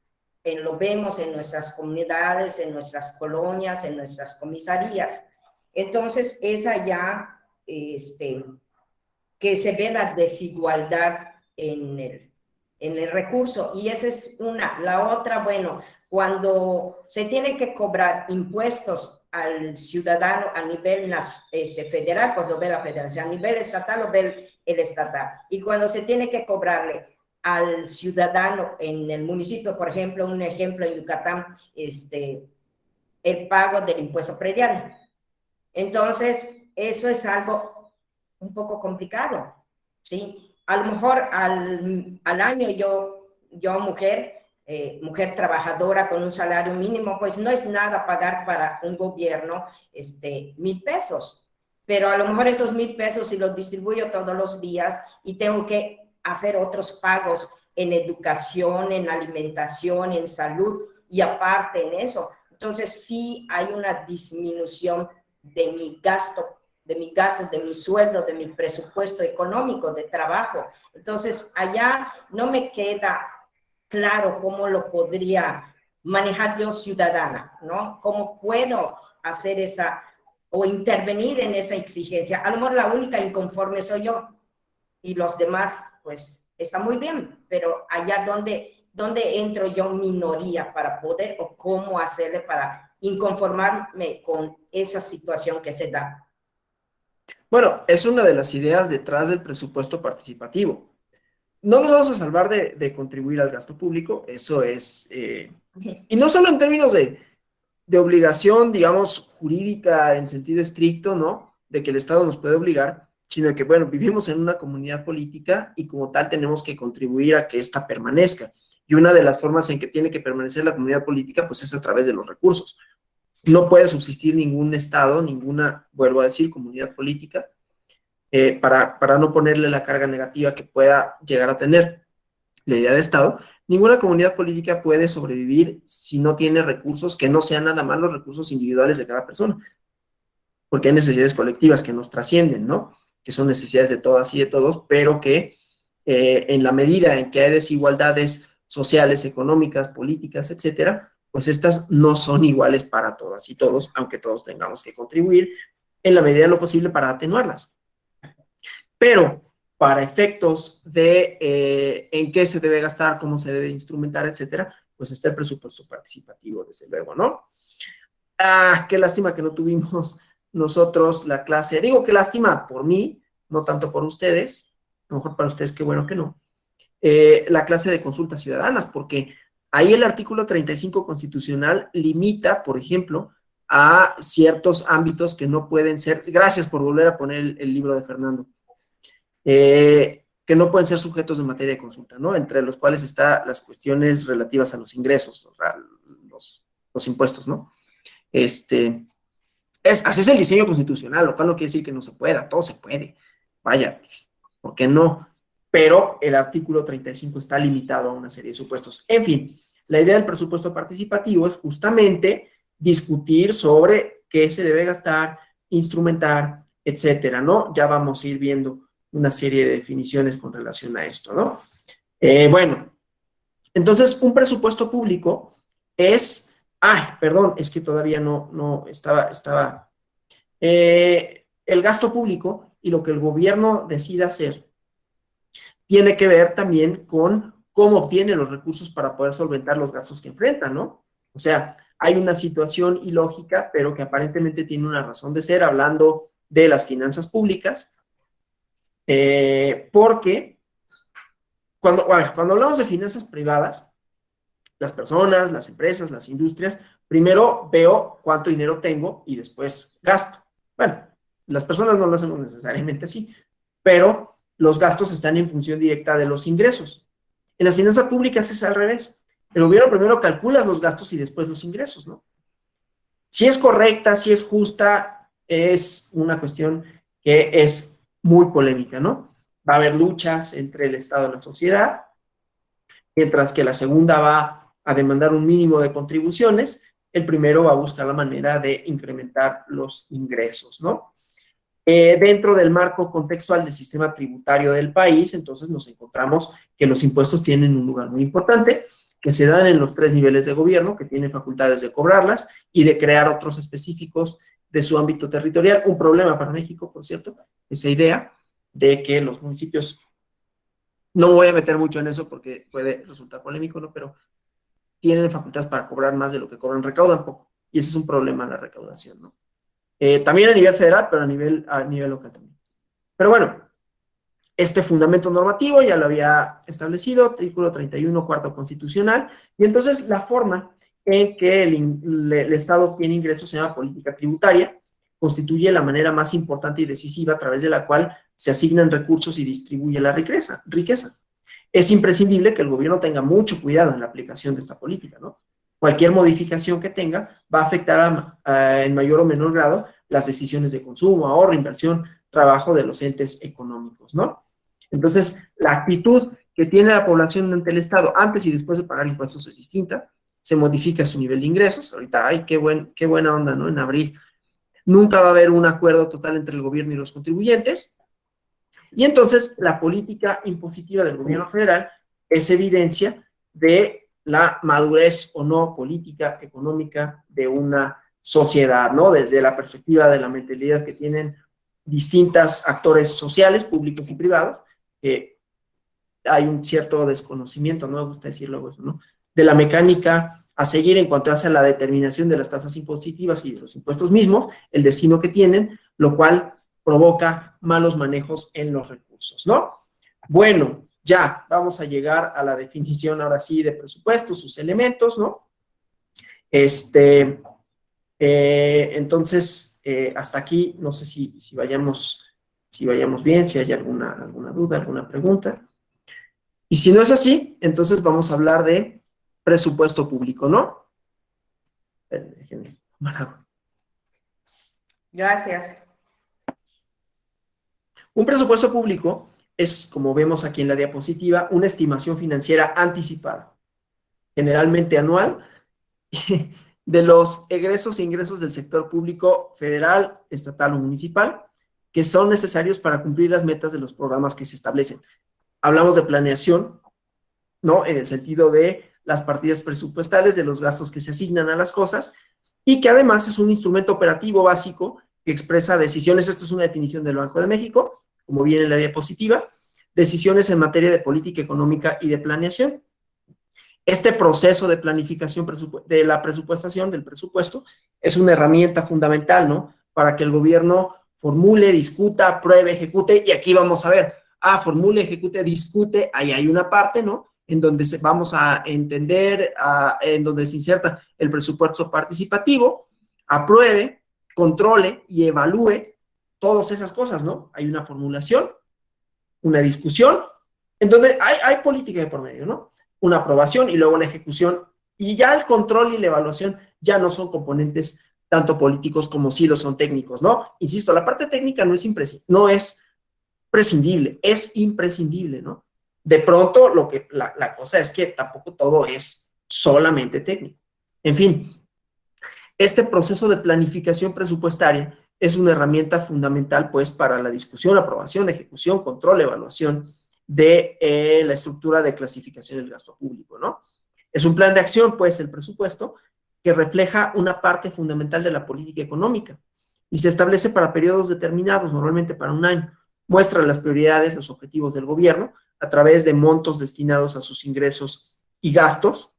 Lo vemos en nuestras comunidades, en nuestras colonias, en nuestras comisarías. Entonces, es allá que se ve la desigualdad en el recurso. Y esa es una. La otra, bueno, cuando se tiene que cobrar impuestos al ciudadano a nivel federal, pues lo ve la federación, a nivel estatal lo ve el estatal. Y cuando se tiene que cobrarle al ciudadano en el municipio, por ejemplo, un ejemplo en Yucatán, el pago del impuesto predial. Entonces, eso es algo un poco complicado, ¿sí? A lo mejor al año yo mujer trabajadora con un salario mínimo, pues no es nada pagar para un gobierno 1,000 pesos, pero a lo mejor esos 1,000 pesos si los distribuyo todos los días y tengo que hacer otros pagos en educación, en alimentación, en salud, y aparte en eso. Entonces sí hay una disminución de mi gasto, de mi sueldo, de mi presupuesto económico, de trabajo. Entonces allá no me queda claro cómo lo podría manejar yo ciudadana, ¿no? ¿Cómo puedo hacer esa o intervenir en esa exigencia? A lo mejor la única inconforme soy yo y los demás, pues, está muy bien, pero allá donde entro yo minoría para poder o cómo hacerle para inconformarme con esa situación que se da. Bueno, es una de las ideas detrás del presupuesto participativo. No nos vamos a salvar de contribuir al gasto público, eso es, y no solo en términos de obligación, digamos, jurídica en sentido estricto, ¿no? De que el Estado nos puede obligar, sino que, bueno, vivimos en una comunidad política y como tal tenemos que contribuir a que ésta permanezca. Y una de las formas en que tiene que permanecer la comunidad política, pues es a través de los recursos. No puede subsistir ningún Estado, ninguna, vuelvo a decir, comunidad política, para no ponerle la carga negativa que pueda llegar a tener la idea de Estado. Ninguna comunidad política puede sobrevivir si no tiene recursos que no sean nada más los recursos individuales de cada persona, porque hay necesidades colectivas que nos trascienden, ¿no? Que son necesidades de todas y de todos, pero que en la medida en que hay desigualdades sociales, económicas, políticas, etcétera, pues estas no son iguales para todas y todos, aunque todos tengamos que contribuir en la medida de lo posible para atenuarlas. Pero para efectos de en qué se debe gastar, cómo se debe instrumentar, etcétera, pues está el presupuesto participativo, desde luego, ¿no? Ah, qué lástima que no tuvimos nosotros la clase, digo qué lástima por mí, no tanto por ustedes, a lo mejor para ustedes qué bueno que no, la clase de consultas ciudadanas, porque ahí el artículo 35 constitucional limita, por ejemplo, a ciertos ámbitos que no pueden ser, gracias por volver a poner el libro de Fernando, que no pueden ser sujetos de materia de consulta, ¿no? Entre los cuales están las cuestiones relativas a los ingresos, o sea, los impuestos, ¿no? Así es el diseño constitucional, lo cual no quiere decir que no se pueda, todo se puede. Vaya, ¿por qué no? Pero el artículo 35 está limitado a una serie de supuestos. En fin, la idea del presupuesto participativo es justamente discutir sobre qué se debe gastar, instrumentar, etcétera, ¿no? Ya vamos a ir viendo una serie de definiciones con relación a esto, ¿no? Bueno, entonces un presupuesto público es, perdón, es que todavía no estaba, el gasto público y lo que el gobierno decida hacer tiene que ver también con cómo obtiene los recursos para poder solventar los gastos que enfrenta, ¿no? O sea, hay una situación ilógica, pero que aparentemente tiene una razón de ser, hablando de las finanzas públicas, porque cuando hablamos de finanzas privadas, las personas, las empresas, las industrias, primero veo cuánto dinero tengo y después gasto. Bueno, las personas no lo hacemos necesariamente así, pero los gastos están en función directa de los ingresos. En las finanzas públicas es al revés. El gobierno primero calcula los gastos y después los ingresos, ¿no? Si es correcta, si es justa, es una cuestión que es muy polémica, ¿no? Va a haber luchas entre el Estado y la sociedad, mientras que la segunda va a demandar un mínimo de contribuciones, el primero va a buscar la manera de incrementar los ingresos, ¿no? Dentro del marco contextual del sistema tributario del país, entonces nos encontramos que los impuestos tienen un lugar muy importante, que se dan en los 3 niveles de gobierno, que tienen facultades de cobrarlas y de crear otros específicos de su ámbito territorial. Un problema para México, por cierto, esa idea de que los municipios, no me voy a meter mucho en eso porque puede resultar polémico, ¿no? Pero tienen facultades para cobrar más de lo que cobran, recaudan poco. Y ese es un problema en la recaudación, ¿no? También a nivel federal, pero a nivel local también. Pero bueno, este fundamento normativo ya lo había establecido, artículo 31, cuarto constitucional, y entonces la forma en que el Estado obtiene ingresos se llama política tributaria, constituye la manera más importante y decisiva a través de la cual se asignan recursos y distribuye la riqueza. Es imprescindible que el gobierno tenga mucho cuidado en la aplicación de esta política, ¿no? Cualquier modificación que tenga va a afectar en mayor o menor grado las decisiones de consumo, ahorro, inversión, trabajo de los entes económicos, ¿no? Entonces, la actitud que tiene la población ante el Estado antes y después de pagar impuestos es distinta, se modifica su nivel de ingresos. Ahorita, ay, qué buena onda, ¿no? En abril nunca va a haber un acuerdo total entre el gobierno y los contribuyentes, y entonces la política impositiva del gobierno federal es evidencia de la madurez o no política económica de una sociedad, ¿no? Desde la perspectiva de la mentalidad que tienen distintos actores sociales, públicos y privados, hay un cierto desconocimiento, no me gusta decirlo eso, ¿no? De la mecánica a seguir en cuanto hace la determinación de las tasas impositivas y de los impuestos mismos, el destino que tienen, lo cual provoca malos manejos en los recursos, ¿no? Bueno, ya vamos a llegar a la definición ahora sí de presupuesto, sus elementos, ¿no? Entonces, hasta aquí, no sé si vayamos bien, si hay alguna duda, alguna pregunta. Y si no es así, entonces vamos a hablar de presupuesto público, ¿no? Déjenme tomar agua. Gracias. Un presupuesto público es, como vemos aquí en la diapositiva, una estimación financiera anticipada, generalmente anual, de los egresos e ingresos del sector público federal, estatal o municipal, que son necesarios para cumplir las metas de los programas que se establecen. Hablamos de planeación, ¿no? En el sentido de las partidas presupuestales, de los gastos que se asignan a las cosas, y que además es un instrumento operativo básico que expresa decisiones. Esta es una definición del Banco de México, como viene en la diapositiva, decisiones en materia de política económica y de planeación. Este proceso de planificación de la presupuestación, del presupuesto, es una herramienta fundamental, ¿no? Para que el gobierno formule, discuta, apruebe, ejecute, y aquí vamos a ver, formule, ejecute, discute, ahí hay una parte, ¿no? En donde vamos a entender, en donde se inserta el presupuesto participativo, apruebe, controle y evalúe todas esas cosas, ¿no? Hay una formulación, una discusión, en donde hay política de por medio, ¿no? Una aprobación y luego la ejecución, y ya el control y la evaluación ya no son componentes tanto políticos como sí lo son técnicos, ¿no? Insisto, la parte técnica no es prescindible, es imprescindible, ¿no? De pronto, la cosa es que tampoco todo es solamente técnico. En fin, este proceso de planificación presupuestaria es una herramienta fundamental, pues, para la discusión, aprobación, ejecución, control, evaluación de la estructura de clasificación del gasto público, ¿no? Es un plan de acción, pues, el presupuesto, que refleja una parte fundamental de la política económica y se establece para periodos determinados, normalmente para un año. Muestra las prioridades, los objetivos del gobierno a través de montos destinados a sus ingresos y gastos,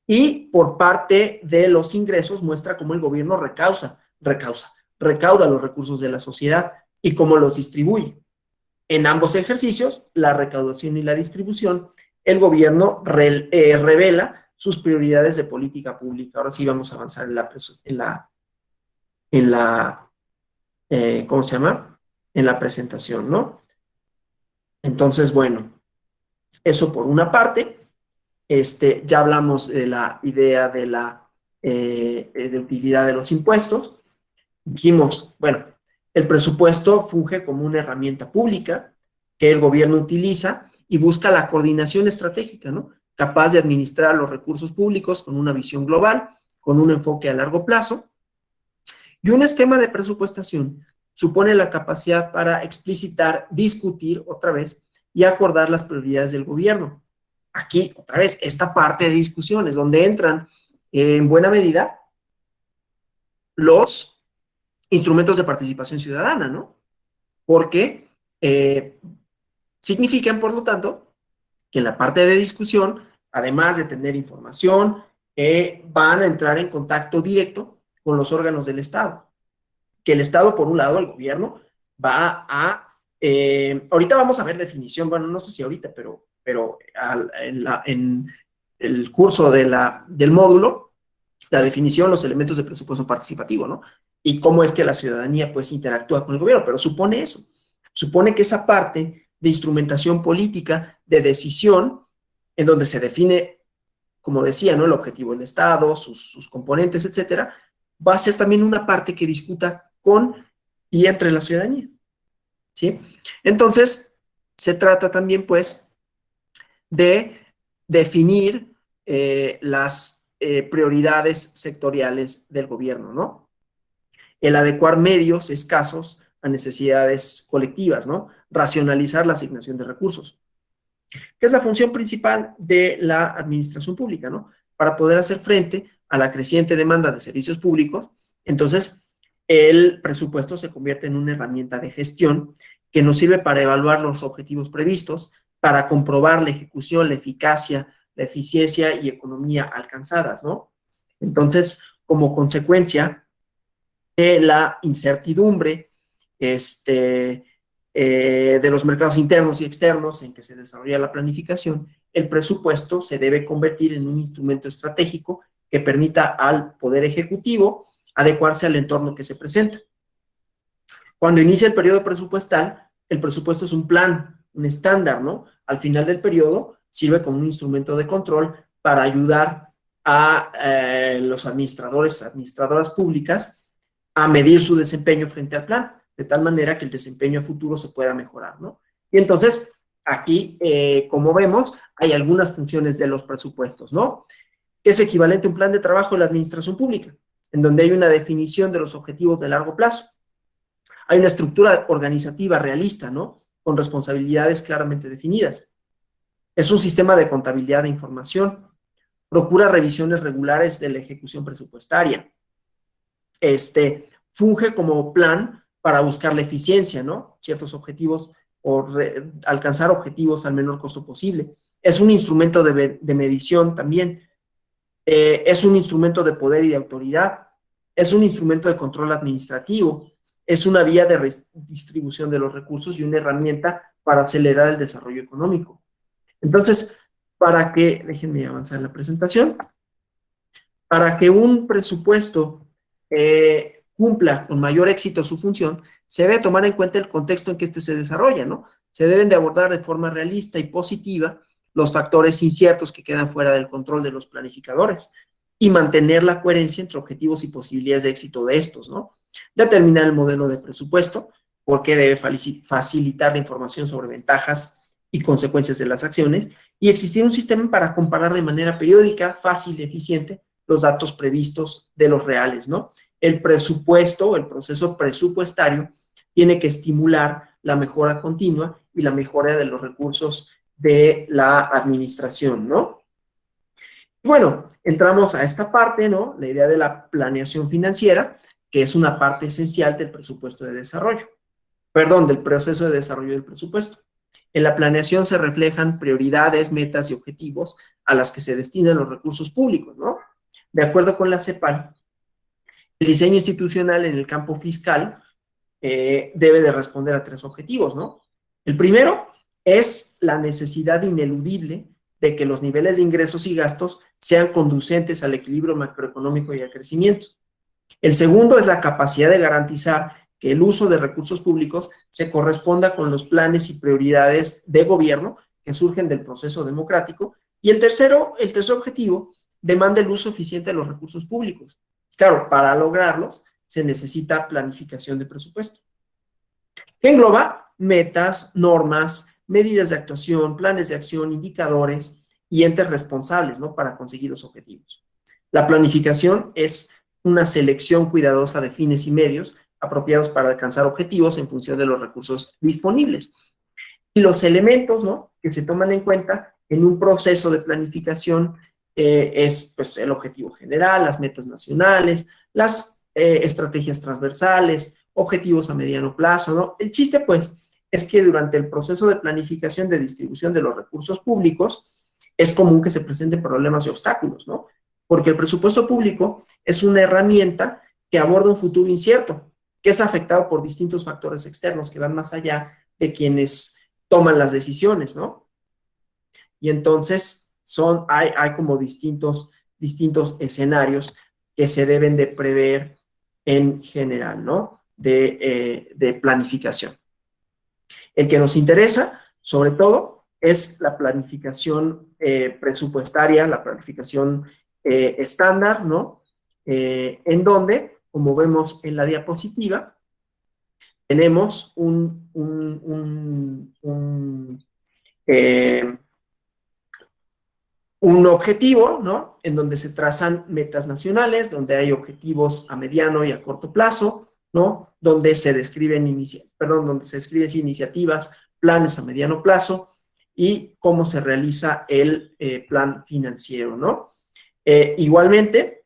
y por parte de los ingresos muestra cómo el gobierno recauda los recursos de la sociedad y cómo los distribuye. En ambos ejercicios, la recaudación y la distribución, el gobierno revela sus prioridades de política pública. Ahora sí vamos a avanzar ¿cómo se llama? En la presentación, ¿no? Entonces, bueno, eso por una parte. Ya hablamos de la idea de la utilidad de los impuestos. Dijimos, bueno, el presupuesto funge como una herramienta pública que el gobierno utiliza y busca la coordinación estratégica, ¿no? Capaz de administrar los recursos públicos con una visión global, con un enfoque a largo plazo. Y un esquema de presupuestación supone la capacidad para explicitar, discutir otra vez y acordar las prioridades del gobierno. Aquí, otra vez, esta parte de discusiones, donde entran en buena medida los instrumentos de participación ciudadana, ¿no? Porque significan, por lo tanto, que en la parte de discusión, además de tener información, van a entrar en contacto directo con los órganos del Estado. Que el Estado, por un lado, el gobierno, va a... ahorita vamos a ver definición, bueno, no sé si ahorita, pero en el curso del módulo, la definición, los elementos de presupuesto participativo, ¿no? Y cómo es que la ciudadanía, pues, interactúa con el gobierno, pero supone eso, supone que esa parte de instrumentación política, de decisión, en donde se define, como decía, ¿no? El objetivo del Estado, sus componentes, etcétera, va a ser también una parte que discuta con y entre la ciudadanía, ¿sí? Entonces, se trata también, pues, de definir las prioridades sectoriales del gobierno, ¿no? El adecuar medios escasos a necesidades colectivas, ¿no? Racionalizar la asignación de recursos, que es la función principal de la administración pública, ¿no? Para poder hacer frente a la creciente demanda de servicios públicos, entonces el presupuesto se convierte en una herramienta de gestión que nos sirve para evaluar los objetivos previstos, para comprobar la ejecución, la eficacia, la eficiencia y economía alcanzadas, ¿no? Entonces, como consecuencia de la incertidumbre, de los mercados internos y externos en que se desarrolla la planificación, el presupuesto se debe convertir en un instrumento estratégico que permita al Poder Ejecutivo adecuarse al entorno que se presenta. Cuando inicia el periodo presupuestal, el presupuesto es un plan, un estándar, ¿no? Al final del periodo sirve como un instrumento de control para ayudar a los administradores, administradoras públicas a medir su desempeño frente al plan, de tal manera que el desempeño a futuro se pueda mejorar, ¿no? Y entonces, aquí, como vemos, hay algunas funciones de los presupuestos, ¿no? Que es equivalente a un plan de trabajo de la administración pública, en donde hay una definición de los objetivos de largo plazo. Hay una estructura organizativa realista, ¿no? Con responsabilidades claramente definidas. Es un sistema de contabilidad de información. Procura revisiones regulares de la ejecución presupuestaria. Funge como plan para buscar la eficiencia, ¿no? Ciertos objetivos o alcanzar objetivos al menor costo posible. Es un instrumento de medición también. Es un instrumento de poder y de autoridad. Es un instrumento de control administrativo. Es una vía de redistribución de los recursos y una herramienta para acelerar el desarrollo económico. Entonces, déjenme avanzar en la presentación, para que un presupuesto cumpla con mayor éxito su función, se debe tomar en cuenta el contexto en que éste se desarrolla, ¿no? Se deben de abordar de forma realista y positiva los factores inciertos que quedan fuera del control de los planificadores y mantener la coherencia entre objetivos y posibilidades de éxito de estos, ¿no? Determinar el modelo de presupuesto, porque debe facilitar la información sobre ventajas y consecuencias de las acciones, y existir un sistema para comparar de manera periódica, fácil y eficiente los datos previstos de los reales, ¿no? El presupuesto, el proceso presupuestario, tiene que estimular la mejora continua y la mejora de los recursos de la administración, ¿no? Bueno, entramos a esta parte, ¿no? La idea de la planeación financiera, que es una parte esencial del presupuesto de desarrollo, del proceso de desarrollo del presupuesto. En la planeación se reflejan prioridades, metas y objetivos a las que se destinan los recursos públicos, ¿no? De acuerdo con la CEPAL, el diseño institucional en el campo fiscal debe de responder a 3 objetivos, ¿no? El primero es la necesidad ineludible de que los niveles de ingresos y gastos sean conducentes al equilibrio macroeconómico y al crecimiento. El segundo es la capacidad de garantizar que el uso de recursos públicos se corresponda con los planes y prioridades de gobierno que surgen del proceso democrático. Y el tercer objetivo demanda el uso eficiente de los recursos públicos. Claro, para lograrlos se necesita planificación de presupuesto, que engloba metas, normas, medidas de actuación, planes de acción, indicadores y entes responsables, ¿no? Para conseguir los objetivos. La planificación es una selección cuidadosa de fines y medios apropiados para alcanzar objetivos en función de los recursos disponibles. Y los elementos, ¿no?, que se toman en cuenta en un proceso de planificación es, pues, el objetivo general, las metas nacionales, las estrategias transversales, objetivos a mediano plazo, ¿no? El chiste, pues, es que durante el proceso de planificación de distribución de los recursos públicos es común que se presenten problemas y obstáculos, ¿no? Porque el presupuesto público es una herramienta que aborda un futuro incierto, que es afectado por distintos factores externos que van más allá de quienes toman las decisiones, ¿no? Y entonces hay como distintos escenarios que se deben de prever en general, ¿no? De planificación. El que nos interesa, sobre todo, es la planificación presupuestaria, la planificación estándar, ¿no? En donde, como vemos en la diapositiva, tenemos un objetivo, ¿no? En donde se trazan metas nacionales, donde hay objetivos a mediano y a corto plazo, ¿no? Donde se describen iniciativas, planes a mediano plazo y cómo se realiza el plan financiero, ¿no? Igualmente,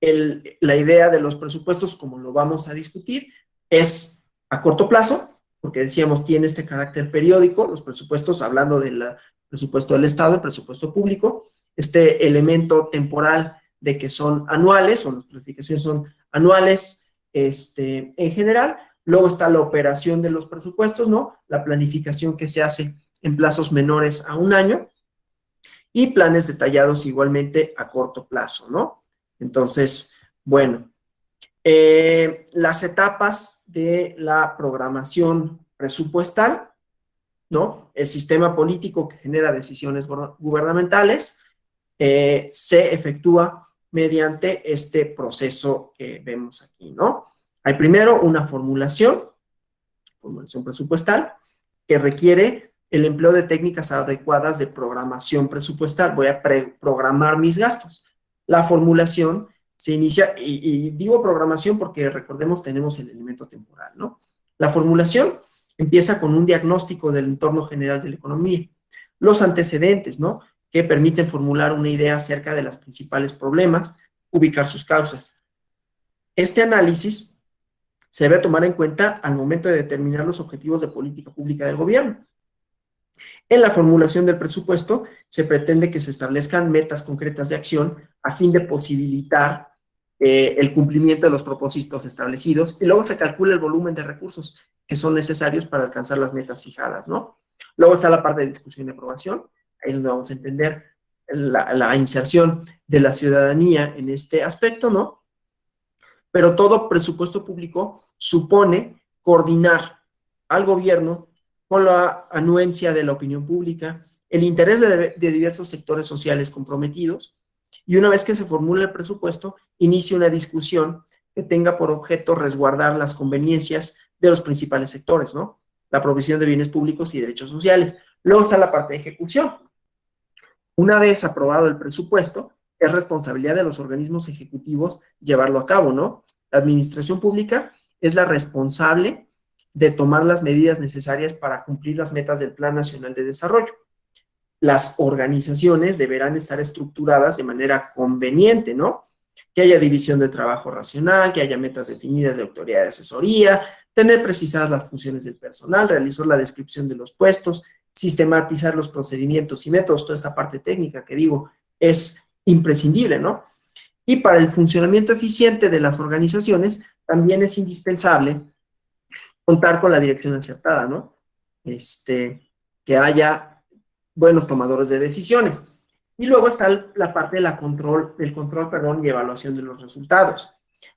la idea de los presupuestos, como lo vamos a discutir, es a corto plazo, porque decíamos, tiene este carácter periódico, los presupuestos, hablando del presupuesto del Estado, el presupuesto público, este elemento temporal de que son anuales, o las planificaciones son anuales en general. Luego está la operación de los presupuestos, ¿no? La planificación que se hace en plazos menores a un año, y planes detallados igualmente a corto plazo, ¿no? Entonces, bueno, las etapas de la programación presupuestal, ¿no? El sistema político que genera decisiones gubernamentales se efectúa mediante este proceso que vemos aquí, ¿no? Hay primero una formulación presupuestal, que requiere el empleo de técnicas adecuadas de programación presupuestal. Voy a programar mis gastos. La formulación se inicia, y digo programación porque recordemos, tenemos el elemento temporal, ¿no? La formulación empieza con un diagnóstico del entorno general de la economía, los antecedentes, ¿no? Que permiten formular una idea acerca de los principales problemas, ubicar sus causas. Este análisis se debe tomar en cuenta al momento de determinar los objetivos de política pública del gobierno. En la formulación del presupuesto se pretende que se establezcan metas concretas de acción a fin de posibilitar el cumplimiento de los propósitos establecidos, y luego se calcula el volumen de recursos que son necesarios para alcanzar las metas fijadas, ¿no? Luego está la parte de discusión y aprobación, ahí es donde vamos a entender la inserción de la ciudadanía en este aspecto, ¿no? Pero todo presupuesto público supone coordinar al gobierno con la anuencia de la opinión pública, el interés de diversos sectores sociales comprometidos, y una vez que se formula el presupuesto, inicia una discusión que tenga por objeto resguardar las conveniencias de los principales sectores, ¿no? La provisión de bienes públicos y derechos sociales. Luego está la parte de ejecución. Una vez aprobado el presupuesto, es responsabilidad de los organismos ejecutivos llevarlo a cabo, ¿no? La administración pública es la responsable de tomar las medidas necesarias para cumplir las metas del Plan Nacional de Desarrollo. Las organizaciones deberán estar estructuradas de manera conveniente, ¿no? Que haya división de trabajo racional, que haya metas definidas de autoridad de asesoría, tener precisadas las funciones del personal, realizar la descripción de los puestos, sistematizar los procedimientos y métodos. Toda esta parte técnica que digo es imprescindible, ¿no? Y para el funcionamiento eficiente de las organizaciones también es indispensable contar con la dirección acertada, ¿no? Que haya buenos tomadores de decisiones. Y luego está la parte del control y evaluación de los resultados.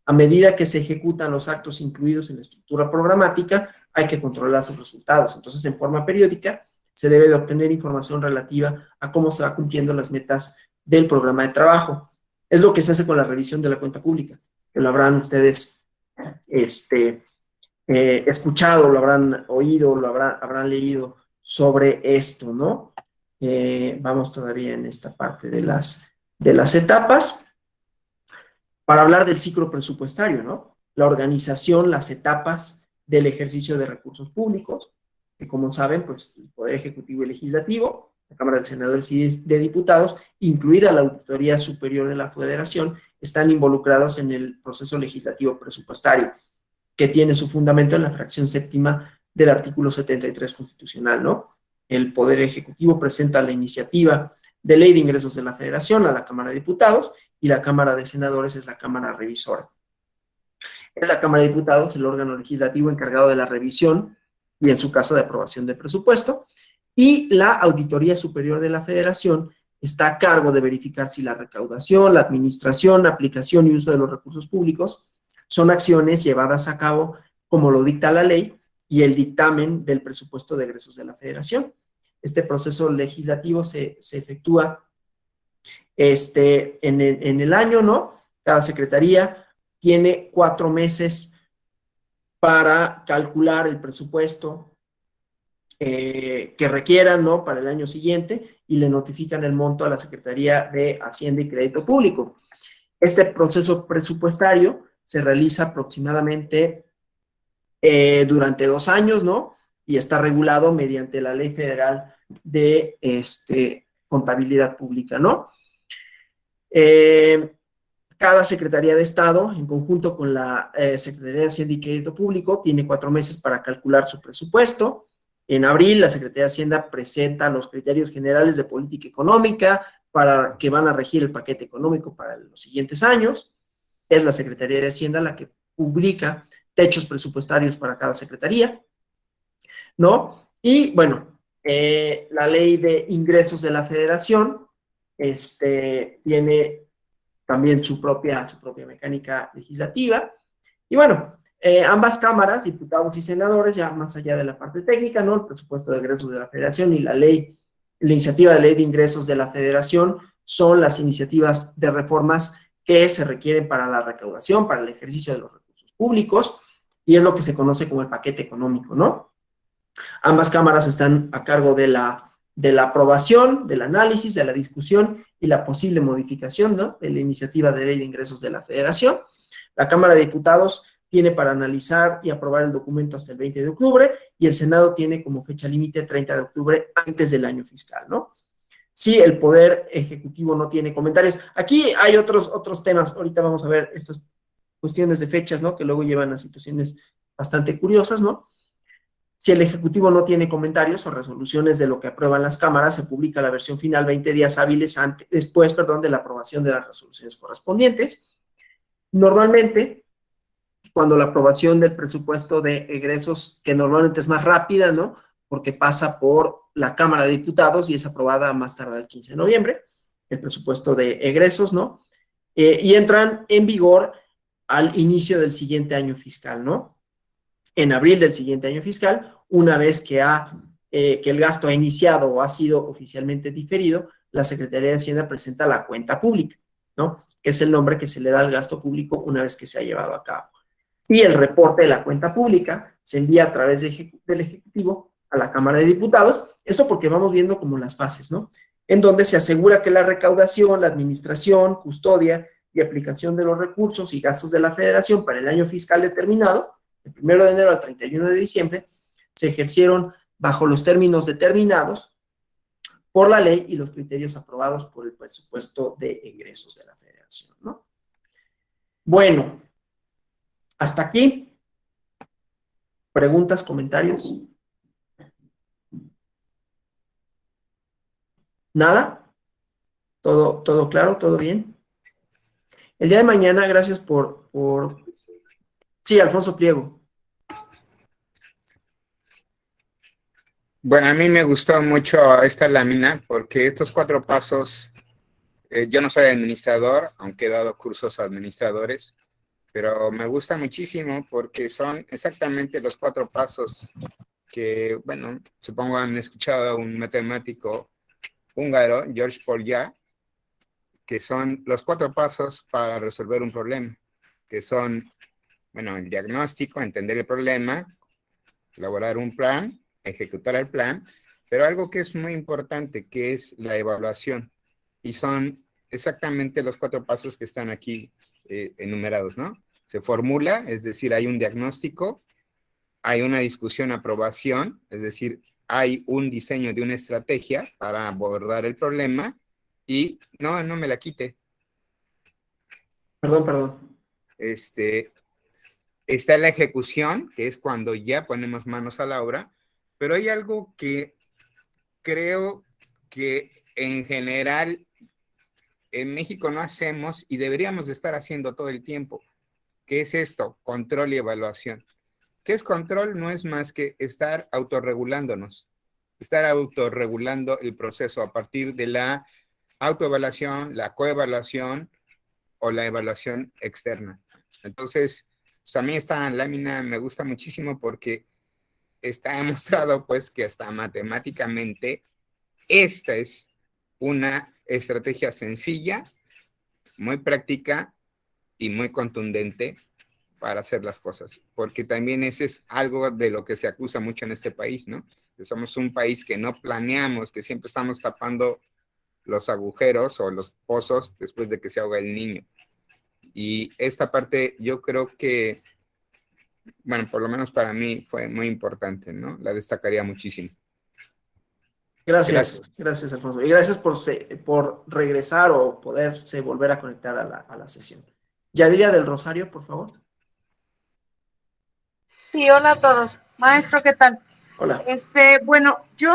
A medida que se ejecutan los actos incluidos en la estructura programática, hay que controlar sus resultados. Entonces, en forma periódica, se debe de obtener información relativa a cómo se va cumpliendo las metas del programa de trabajo. Es lo que se hace con la revisión de la cuenta pública, que lo habrán ustedes escuchado, lo habrán oído, habrán leído sobre esto, ¿no? Vamos todavía en esta parte de las etapas. Para hablar del ciclo presupuestario, ¿no? La organización, las etapas del ejercicio de recursos públicos, que como saben, pues el Poder Ejecutivo y Legislativo, la Cámara de Senadores y de Diputados, incluida la Auditoría Superior de la Federación, están involucrados en el proceso legislativo presupuestario, que tiene su fundamento en la fracción séptima del artículo 73 constitucional, ¿no? El Poder Ejecutivo presenta la iniciativa de ley de ingresos de la Federación a la Cámara de Diputados, y la Cámara de Senadores es la Cámara Revisora. Es la Cámara de Diputados el órgano legislativo encargado de la revisión y en su caso de aprobación del presupuesto, y la Auditoría Superior de la Federación está a cargo de verificar si la recaudación, la administración, aplicación y uso de los recursos públicos son acciones llevadas a cabo como lo dicta la ley y el dictamen del presupuesto de egresos de la Federación. Este proceso legislativo se efectúa en el año, ¿no? Cada secretaría tiene 4 meses para calcular el presupuesto que requieran, ¿no?, para el año siguiente y le notifican el monto a la Secretaría de Hacienda y Crédito Público. Este proceso presupuestario se realiza aproximadamente durante 2 años, ¿no? Y está regulado mediante la Ley Federal de Contabilidad Pública, ¿no? Cada Secretaría de Estado, en conjunto con la Secretaría de Hacienda y Crédito Público, tiene 4 meses para calcular su presupuesto. En abril, la Secretaría de Hacienda presenta los criterios generales de política económica para que van a regir el paquete económico para los siguientes años. Es la Secretaría de Hacienda la que publica techos presupuestarios para cada secretaría, ¿no? Y bueno, la Ley de Ingresos de la Federación tiene también su propia mecánica legislativa. Y bueno, ambas cámaras, diputados y senadores, ya más allá de la parte técnica, ¿no?, el presupuesto de egresos de la Federación y la iniciativa de ley de ingresos de la Federación son las iniciativas de reformas que se requieren para la recaudación, para el ejercicio de los recursos públicos, y es lo que se conoce como el paquete económico, ¿no? Ambas cámaras están a cargo de la aprobación, del análisis, de la discusión y la posible modificación, ¿no?, de la iniciativa de ley de ingresos de la Federación. La Cámara de Diputados tiene para analizar y aprobar el documento hasta el 20 de octubre y el Senado tiene como fecha límite 30 de octubre antes del año fiscal, ¿no? Si el Poder Ejecutivo no tiene comentarios. Aquí hay otros temas, ahorita vamos a ver estas cuestiones de fechas, ¿no?, que luego llevan a situaciones bastante curiosas, ¿no? Si el Ejecutivo no tiene comentarios o resoluciones de lo que aprueban las cámaras, se publica la versión final 20 días hábiles después de la aprobación de las resoluciones correspondientes. Normalmente, cuando la aprobación del presupuesto de egresos, que normalmente es más rápida, ¿no?, porque pasa por la Cámara de Diputados y es aprobada más tardar el 15 de noviembre, el presupuesto de egresos, ¿no? Y entran en vigor al inicio del siguiente año fiscal, ¿no? En abril del siguiente año fiscal, una vez que el gasto ha iniciado o ha sido oficialmente diferido, la Secretaría de Hacienda presenta la cuenta pública, ¿no?, que es el nombre que se le da al gasto público una vez que se ha llevado a cabo. Y el reporte de la cuenta pública se envía a través del Ejecutivo a la Cámara de Diputados, eso porque vamos viendo como las fases, ¿no?, en donde se asegura que la recaudación, la administración, custodia y aplicación de los recursos y gastos de la Federación para el año fiscal determinado, del 1 de enero al 31 de diciembre, se ejercieron bajo los términos determinados por la ley y los criterios aprobados por el presupuesto de egresos de la Federación, ¿no? Bueno, hasta aquí. ¿Preguntas, comentarios? ¿Nada? ¿Todo claro? ¿Todo bien? El día de mañana, gracias por... Sí, Alfonso Pliego. Bueno, a mí me gustó mucho esta lámina porque estos 4 pasos, yo no soy administrador, aunque he dado cursos a administradores, pero me gusta muchísimo porque son exactamente los 4 pasos que, bueno, supongo han escuchado a un matemático húngaro, George Polya, que son los 4 pasos para resolver un problema, que son, bueno, el diagnóstico, entender el problema, elaborar un plan, ejecutar el plan, pero algo que es muy importante, que es la evaluación, y son exactamente los 4 pasos que están aquí enumerados, ¿no? Se formula, es decir, hay un diagnóstico, hay una discusión, aprobación, es decir, hay un diseño de una estrategia para abordar el problema, y no me la quite. Perdón. Está la ejecución, que es cuando ya ponemos manos a la obra, pero hay algo que creo que en general en México no hacemos y deberíamos de estar haciendo todo el tiempo, que es esto, control y evaluación. ¿Qué es control? No es más que estar autorregulándonos, estar autorregulando el proceso a partir de la autoevaluación, la coevaluación o la evaluación externa. Entonces, pues a mí esta lámina me gusta muchísimo porque está demostrado pues que hasta matemáticamente esta es una estrategia sencilla, muy práctica y muy contundente para hacer las cosas, porque también ese es algo de lo que se acusa mucho en este país, ¿no? Que somos un país que no planeamos, que siempre estamos tapando los agujeros o los pozos después de que se ahoga el niño. Y esta parte yo creo que, bueno, por lo menos para mí fue muy importante, ¿no? La destacaría muchísimo. Gracias, Alfonso. Y gracias por regresar o poderse volver a conectar a la sesión. Yadira del Rosario, por favor. Sí, hola a todos. Maestro, ¿qué tal? Hola. Bueno, yo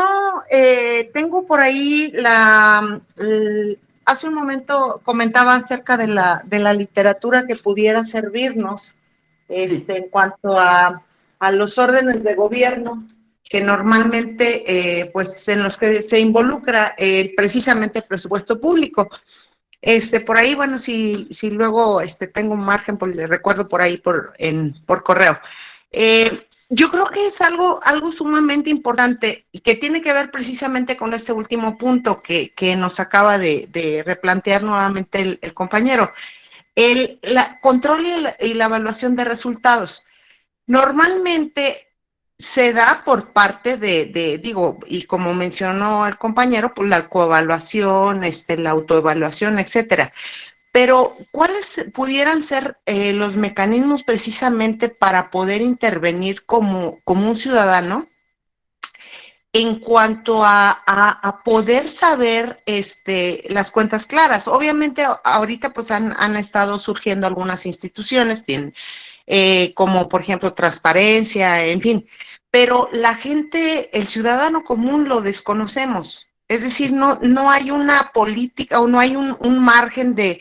tengo por ahí hace un momento comentaba acerca de la literatura que pudiera servirnos Sí. en cuanto a los órdenes de gobierno que normalmente, pues, en los que se involucra precisamente el presupuesto público. Por ahí, bueno, si luego tengo un margen, pues le recuerdo por ahí por correo. Yo creo que es algo sumamente importante y que tiene que ver precisamente con este último punto que nos acaba de replantear nuevamente el compañero. El control y la evaluación de resultados. Normalmente se da por parte digo, y como mencionó el compañero, pues la coevaluación, la autoevaluación, etcétera. Pero, ¿cuáles pudieran ser los mecanismos precisamente para poder intervenir como un ciudadano en cuanto a poder saber las cuentas claras? Obviamente, ahorita pues han estado surgiendo algunas instituciones, como por ejemplo transparencia, en fin, pero la gente, el ciudadano común lo desconocemos. Es decir, no hay una política o no hay un margen de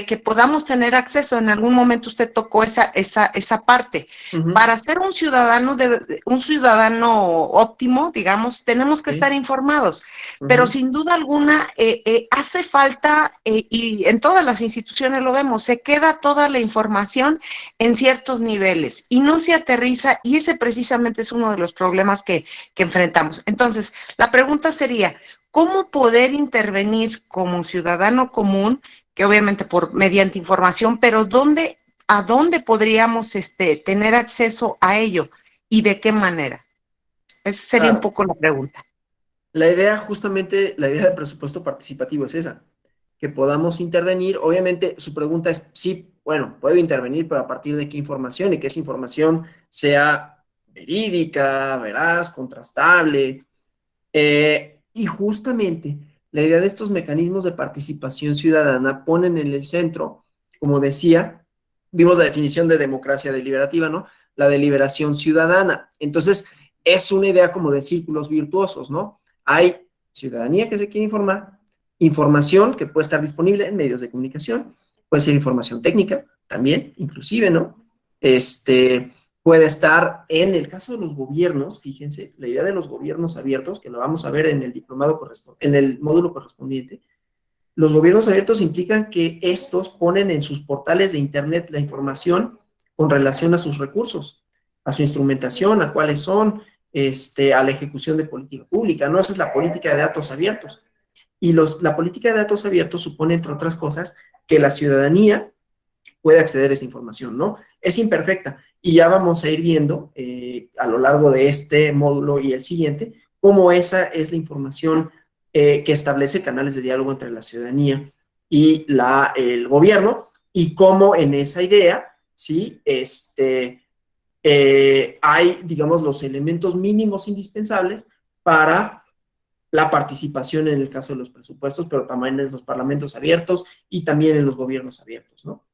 que podamos tener acceso. En algún momento usted tocó esa parte. Uh-huh. Para ser un ciudadano óptimo, digamos, tenemos que estar informados. Uh-huh. Pero sin duda alguna hace falta, y en todas las instituciones lo vemos, se queda toda la información en ciertos niveles y no se aterriza, y ese precisamente es uno de los problemas que enfrentamos. Entonces, la pregunta sería, ¿cómo poder intervenir como ciudadano común, que obviamente mediante información, pero a dónde podríamos tener acceso a ello y de qué manera? Esa sería un poco la pregunta. La idea del presupuesto participativo es esa, que podamos intervenir. Obviamente, su pregunta es, sí, bueno, puedo intervenir, pero ¿a partir de qué información? Y que esa información sea verídica, veraz, contrastable. Y justamente la idea de estos mecanismos de participación ciudadana ponen en el centro, como decía, vimos la definición de democracia deliberativa, ¿no? La deliberación ciudadana. Entonces, es una idea como de círculos virtuosos, ¿no? Hay ciudadanía que se quiere informar, información que puede estar disponible en medios de comunicación, puede ser información técnica también, inclusive, ¿no? Puede estar en el caso de los gobiernos, fíjense, la idea de los gobiernos abiertos, que lo vamos a ver en el diplomado en el módulo correspondiente. Los gobiernos abiertos implican que estos ponen en sus portales de internet la información con relación a sus recursos, a su instrumentación, a cuáles son, a la ejecución de política pública, ¿no? Esa es la política de datos abiertos. Y la política de datos abiertos supone, entre otras cosas, que la ciudadanía puede acceder a esa información, ¿no? Es imperfecta, y ya vamos a ir viendo a lo largo de este módulo y el siguiente, cómo esa es la información que establece canales de diálogo entre la ciudadanía y el gobierno, y cómo en esa idea, ¿sí? Hay, digamos, los elementos mínimos indispensables para la participación en el caso de los presupuestos, pero también en los parlamentos abiertos y también en los gobiernos abiertos, ¿no?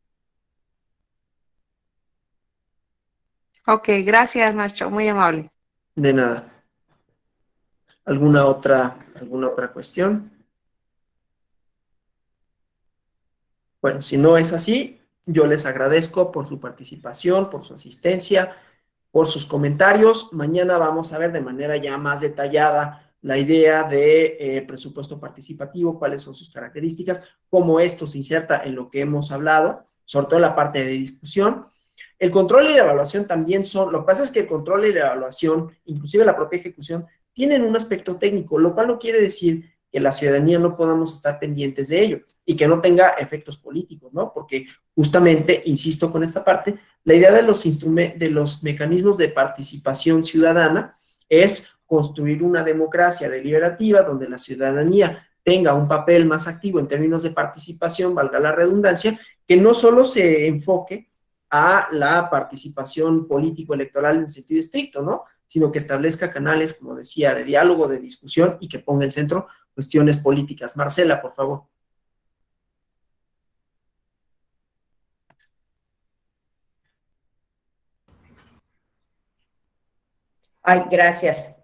Ok, gracias, maestro, muy amable. De nada. ¿Alguna otra cuestión? Bueno, si no es así, yo les agradezco por su participación, por su asistencia, por sus comentarios. Mañana vamos a ver de manera ya más detallada la idea de presupuesto participativo, cuáles son sus características, cómo esto se inserta en lo que hemos hablado, sobre todo en la parte de discusión. El control y la evaluación también lo que pasa es que el control y la evaluación, inclusive la propia ejecución, tienen un aspecto técnico, lo cual no quiere decir que la ciudadanía no podamos estar pendientes de ello y que no tenga efectos políticos, ¿no? Porque justamente, insisto con esta parte, La idea de los mecanismos de participación ciudadana es construir una democracia deliberativa donde la ciudadanía tenga un papel más activo en términos de participación, valga la redundancia, que no solo se enfoque a la participación político-electoral en sentido estricto, ¿no? Sino que establezca canales, como decía, de diálogo, de discusión y que ponga en el centro cuestiones políticas. Marcela, por favor. Ay, gracias.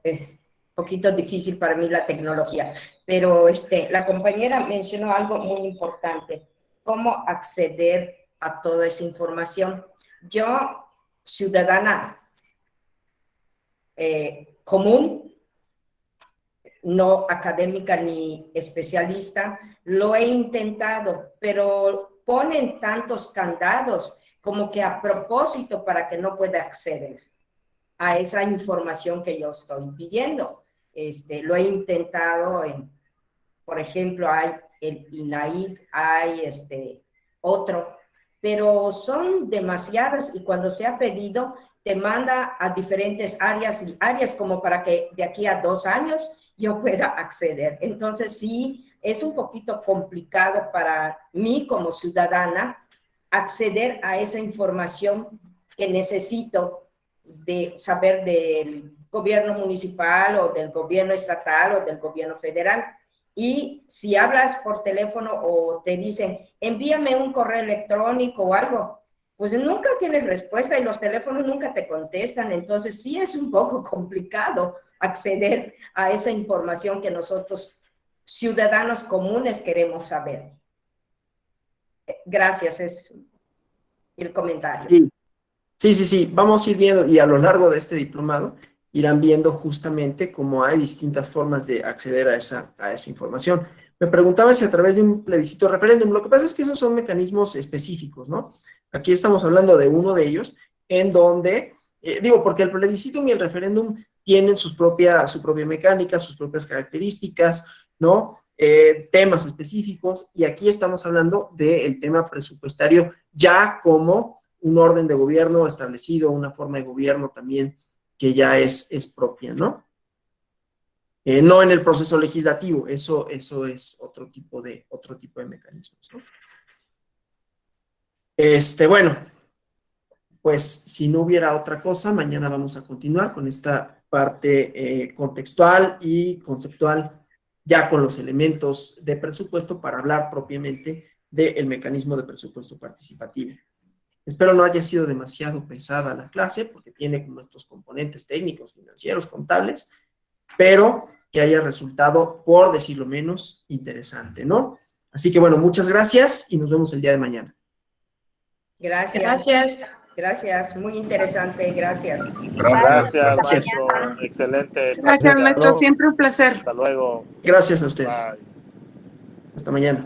Poquito difícil para mí la tecnología, pero la compañera mencionó algo muy importante, cómo acceder a toda esa información. Yo, ciudadana común, no académica ni especialista, lo he intentado, pero ponen tantos candados como que a propósito para que no pueda acceder a esa información que yo estoy pidiendo. Lo he intentado por ejemplo, hay el INAID, hay otro, pero son demasiadas y cuando se ha pedido te manda a diferentes áreas y áreas como para que de aquí a 2 años yo pueda acceder. Entonces sí, es un poquito complicado para mí como ciudadana acceder a esa información que necesito de saber del gobierno municipal o del gobierno estatal o del gobierno federal. Y si hablas por teléfono o te dicen, envíame un correo electrónico o algo, pues nunca tienes respuesta y los teléfonos nunca te contestan. Entonces sí es un poco complicado acceder a esa información que nosotros, ciudadanos comunes, queremos saber. Gracias, es el comentario. Sí. Vamos a ir viendo y a lo largo de este diplomado irán viendo justamente cómo hay distintas formas de acceder a esa información. Me preguntaba si a través de un plebiscito referéndum. Lo que pasa es que esos son mecanismos específicos, ¿no? Aquí estamos hablando de uno de ellos, en donde, porque el plebiscito y el referéndum tienen su propia mecánica, sus propias características, ¿no? Temas específicos, y aquí estamos hablando del tema presupuestario ya como un orden de gobierno establecido, una forma de gobierno también que ya es propia, ¿no? No en el proceso legislativo, eso es otro tipo de mecanismos, ¿no? Bueno, pues si no hubiera otra cosa, mañana vamos a continuar con esta parte contextual y conceptual, ya con los elementos de presupuesto para hablar propiamente del mecanismo de presupuesto participativo. Espero no haya sido demasiado pesada la clase, porque tiene como estos componentes técnicos, financieros, contables, pero que haya resultado, por decirlo menos, interesante, ¿no? Así que bueno, muchas gracias y nos vemos el día de mañana. Gracias, muy interesante, gracias. Gracias, maestro, excelente. Gracias, maestro, siempre un placer. Hasta luego. Gracias a ustedes. Bye. Hasta mañana.